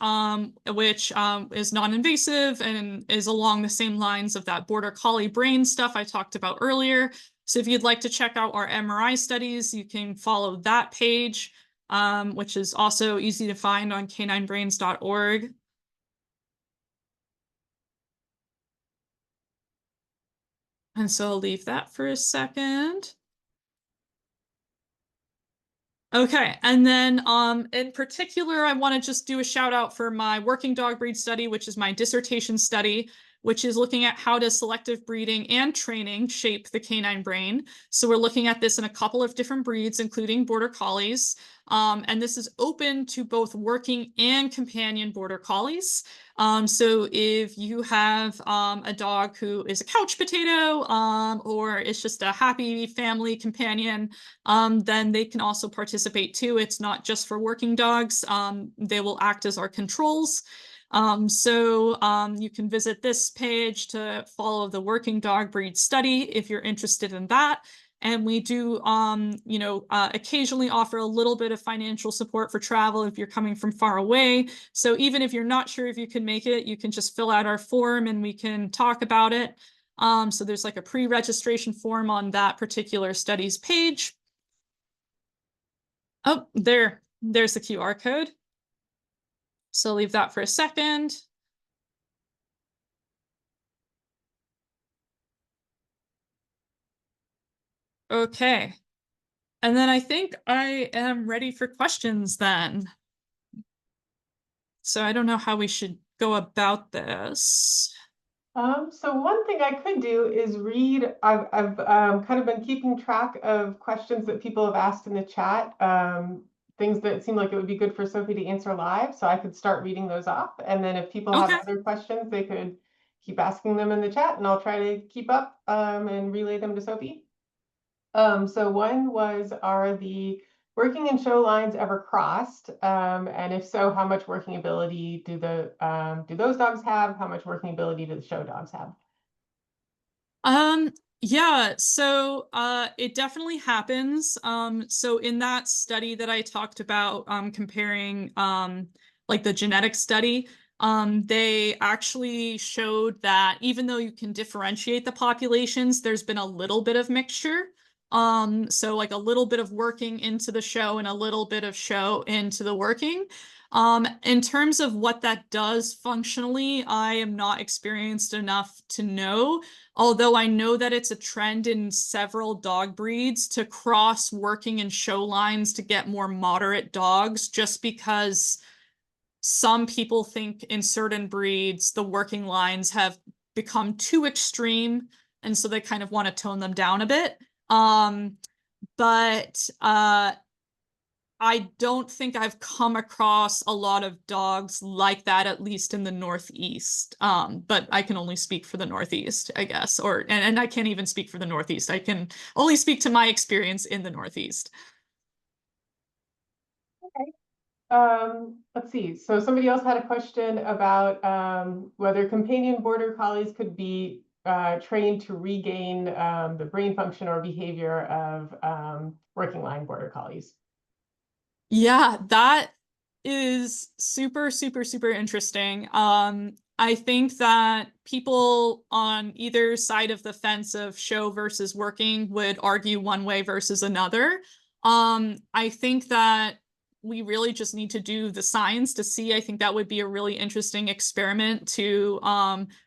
which is non-invasive and is along the same lines of that border collie brain stuff I talked about earlier. So if you'd like to check out our MRI studies, you can follow that page, which is also easy to find on caninebrains.org. And so I'll leave that for a second. Okay, and then in particular, I want to just do a shout out for my working dog breed study, which is my dissertation study, which is looking at how does selective breeding and training shape the canine brain. So we're looking at this in a couple of different breeds, including border collies. And this is open to both working and companion border collies. So if you have a dog who is a couch potato or is just a happy family companion, then they can also participate too. It's not just for working dogs. They will act as our controls. You can visit this page to follow the working dog breed study if you're interested in that. And we do, occasionally offer a little bit of financial support for travel if you're coming from far away. So even if you're not sure if you can make it, you can just fill out our form and we can talk about it. So there's like a pre-registration form on that particular studies page. Oh, there's the QR code. So leave that for a second. Okay. And then I think I am ready for questions then. So I don't know how we should go about this. So one thing I could do is read. I've kind of been keeping track of questions that people have asked in the chat, things that seem like it would be good for Sophie to answer live. So I could start reading those off. And then if people have Okay. other questions, they could keep asking them in the chat and I'll try to keep up and relay them to Sophie. So one was, are the working and show lines ever crossed? And if so, how much working ability do those dogs have? How much working ability do the show dogs have? Yeah, so it definitely happens. So in that study that I talked about, comparing like the genetic study, they actually showed that even though you can differentiate the populations, there's been a little bit of mixture. So like a little bit of working into the show and a little bit of show into the working. In terms of what that does functionally, I am not experienced enough to know. Although I know that it's a trend in several dog breeds to cross working and show lines to get more moderate dogs, just because some people think in certain breeds the working lines have become too extreme, and so they kind of want to tone them down a bit. But I don't think I've come across a lot of dogs like that, at least in the Northeast. But I can only speak for the Northeast, I guess, and I can't even speak for the Northeast. I can only speak to my experience in the Northeast. Okay. Let's see. So somebody else had a question about whether companion border collies could be trained to regain the brain function or behavior of working line border collies. Yeah, that is super, super, super interesting. I think that people on either side of the fence of show versus working would argue one way versus another. I think that we really just need to do the science to see. I think that would be a really interesting experiment to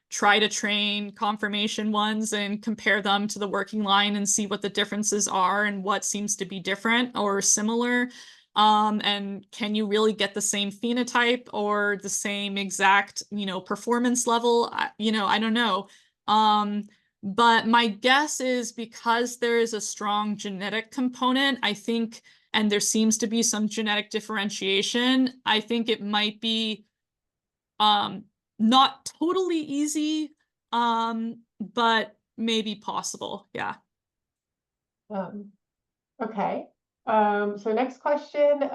try to train conformation ones and compare them to the working line and see what the differences are and what seems to be different or similar. And can you really get the same phenotype or the same exact, performance level? I don't know. But my guess is because there is a strong genetic component, I think, and there seems to be some genetic differentiation, I think it might be not totally easy, but maybe possible. Yeah. Um, okay. So next question.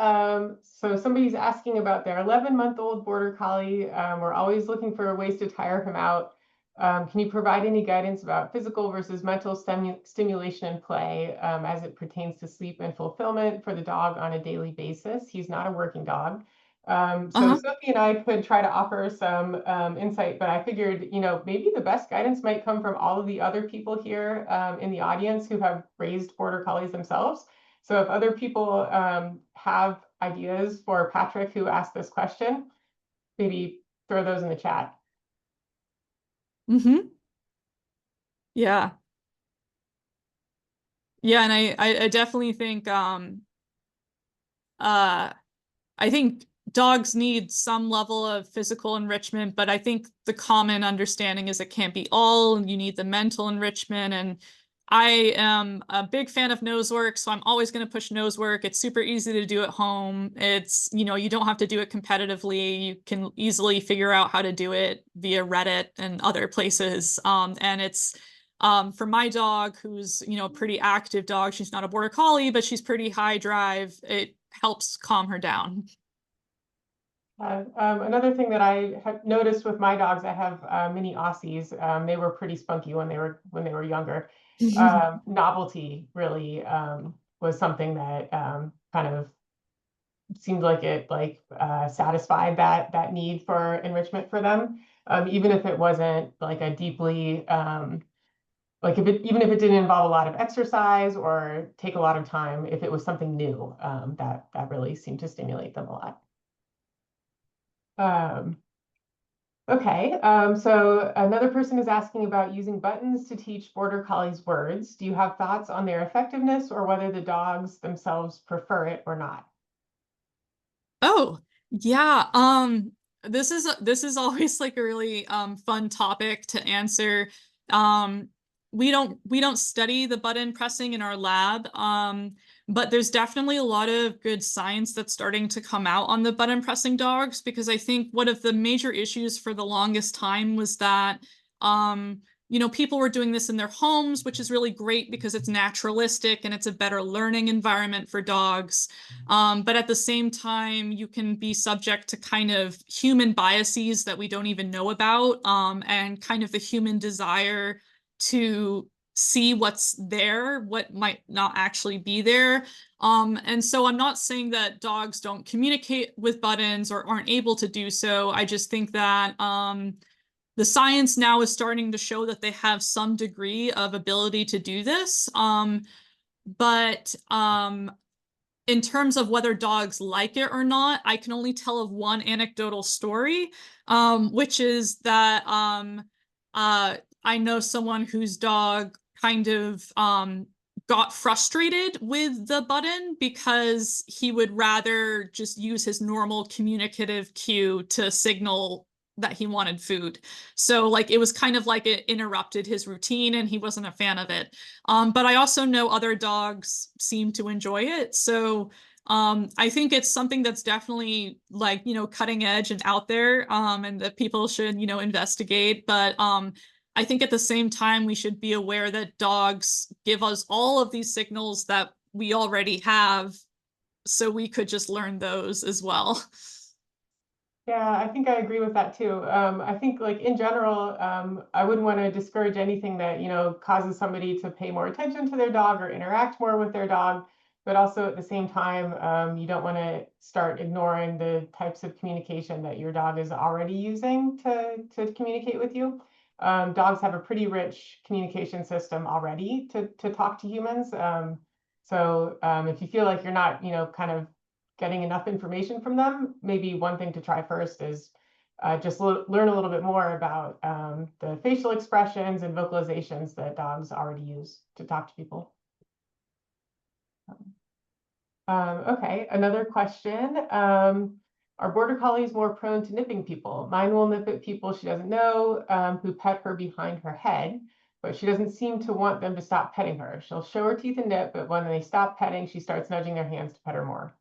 So somebody's asking about their 11-month-old border collie. We're always looking for ways to tire him out. Can you provide any guidance about physical versus mental stimulation and play as it pertains to sleep and fulfillment for the dog on a daily basis? He's not a working dog. So Uh-huh. Sophie and I could try to offer some insight, but I figured, maybe the best guidance might come from all of the other people here in the audience who have raised border collies themselves. So if other people have ideas for Patrick who asked this question, maybe throw those in the chat. Mm-hmm. Yeah. Yeah, and I definitely think uh I think dogs need some level of physical enrichment, but I think the common understanding is it can't be all, and you need the mental enrichment. And I am a big fan of nose work, so I'm always going to push nose work. It's super easy to do at home. It's, you don't have to do it competitively. You can easily figure out how to do it via Reddit and other places. And it's for my dog, who's, a pretty active dog. She's not a border collie, but she's pretty high drive. It helps calm her down. Another thing that I have noticed with my dogs, I have mini Aussies. They were pretty spunky when they were younger. Novelty really was something that kind of seemed like it satisfied that need for enrichment for them, even if it wasn't like a deeply even if it didn't involve a lot of exercise or take a lot of time. If it was something new, that really seemed to stimulate them a lot. Okay, so another person is asking about using buttons to teach border collies words. Do you have thoughts on their effectiveness or whether the dogs themselves prefer it or not? Oh, yeah. This is always like a really fun topic to answer. Um we don't study the button pressing in our lab. But there's definitely a lot of good science that's starting to come out on the button pressing dogs, because I think one of the major issues for the longest time was that people were doing this in their homes, which is really great because it's naturalistic and it's a better learning environment for dogs. But at the same time, you can be subject to kind of human biases that we don't even know about, and kind of the human desire to see what's there, what might not actually be there. And so I'm not saying that dogs don't communicate with buttons or aren't able to do so. I just think that the science now is starting to show that they have some degree of ability to do this. But in terms of whether dogs like it or not, I can only tell of one anecdotal story, which is that I know someone whose dog kind of got frustrated with the button because he would rather just use his normal communicative cue to signal that he wanted food. So like it was kind of like it interrupted his routine and he wasn't a fan of it. But I also know other dogs seem to enjoy it. So I think it's something that's definitely like, cutting edge and out there, and that people should, investigate. But I think at the same time, we should be aware that dogs give us all of these signals that we already have, so we could just learn those as well. Yeah, I think I agree with that too. I think like in general, I wouldn't want to discourage anything that, causes somebody to pay more attention to their dog or interact more with their dog. But also at the same time, you don't want to start ignoring the types of communication that your dog is already using to communicate with you. Dogs have a pretty rich communication system already to talk to humans. So if you feel like you're not, kind of getting enough information from them, maybe one thing to try first is just learn a little bit more about the facial expressions and vocalizations that dogs already use to talk to people. Okay, another question. Are border collies more prone to nipping people? Mine will nip at people she doesn't know, who pet her behind her head, but she doesn't seem to want them to stop petting her. She'll show her teeth and nip, but when they stop petting, she starts nudging their hands to pet her more.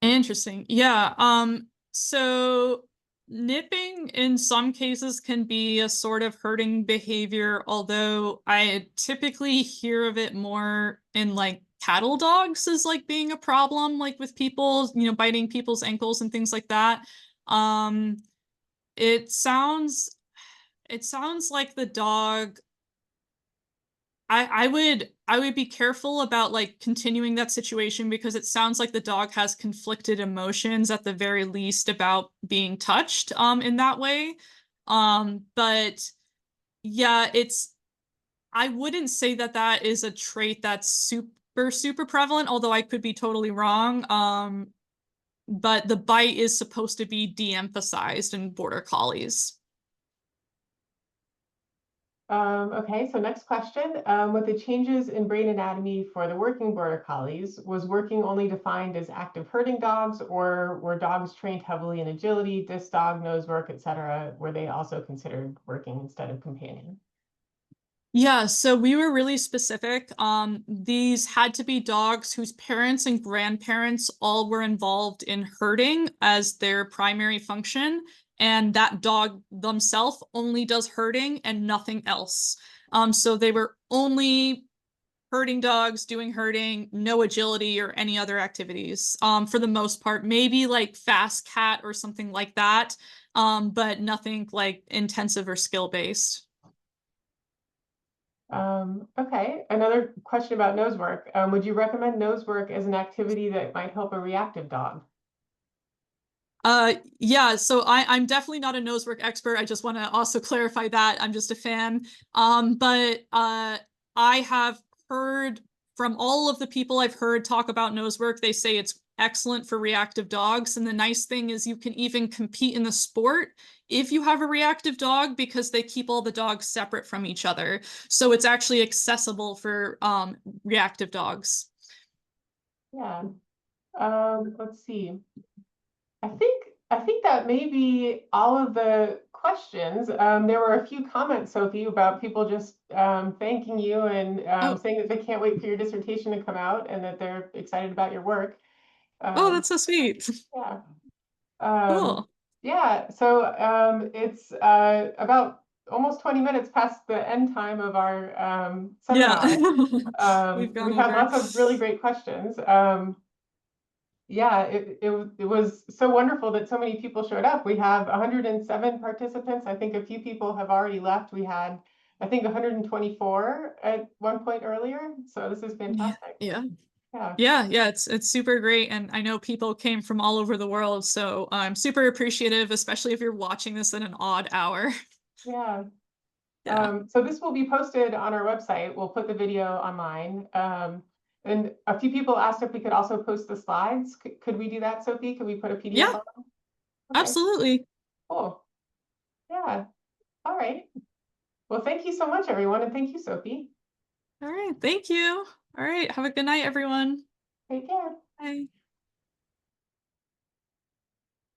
Interesting. Yeah. So nipping in some cases can be a sort of hurting behavior, although I typically hear of it more in like cattle dogs as like being a problem, like with people, biting people's ankles and things like that. Um, it sounds it sounds like the dog I would be careful about like continuing that situation, because it sounds like the dog has conflicted emotions at the very least about being touched in that way. But yeah, I wouldn't say that that is a trait that's super prevalent, although I could be totally wrong. But the bite is supposed to be de-emphasized in border collies. Okay, so next question. With the changes in brain anatomy for the working border collies, was working only defined as active herding dogs, or were dogs trained heavily in agility, disc dog, nose work, etc.? Were they also considered working instead of companion? Yeah, so we were really specific. These had to be dogs whose parents and grandparents all were involved in herding as their primary function, and that dog themselves only does herding and nothing else. So they were only herding dogs, doing herding, no agility or any other activities. For the most part, maybe like fast cat or something like that, but nothing like intensive or skill based. Okay, another question about nose work. Would you recommend nose work as an activity that might help a reactive dog? Yeah, so I'm definitely not a nosework expert. I just want to also clarify that. I'm just a fan. But I have heard from all of the people I've heard talk about nosework, they say it's excellent for reactive dogs. And the nice thing is you can even compete in the sport if you have a reactive dog because they keep all the dogs separate from each other. So it's actually accessible for reactive dogs. Yeah. Let's see. I think that may be all of the questions. There were a few comments, Sophie, about people just thanking you and Oh, saying that they can't wait for your dissertation to come out and that they're excited about your work. oh, Um, that's so sweet. yeah. Um, Cool. yeah. So it's about almost 20 minutes past the end time of our Yeah. seminar. We've gone We've had over. lots of really great questions. Yeah, it was so wonderful that so many people showed up. We have 107 participants. I think a few people have already left. We had, I think, 124 at one point earlier. So this is Yeah, fantastic. yeah. Yeah, Yeah, it's super great, and I know people came from all over the world, so I'm super appreciative, especially if you're watching this at an odd hour. yeah. Yeah. So this will be posted on our website. We'll put the video online. And a few people asked if we could also post the slides. Could we do that, Sophie? Could we put a PDF Yeah, on? Okay, absolutely. cool. Yeah. All right. Well, thank you so much, everyone, and thank you, Sophie. All right, thank you. All right, have a good night, everyone. Take care. Bye.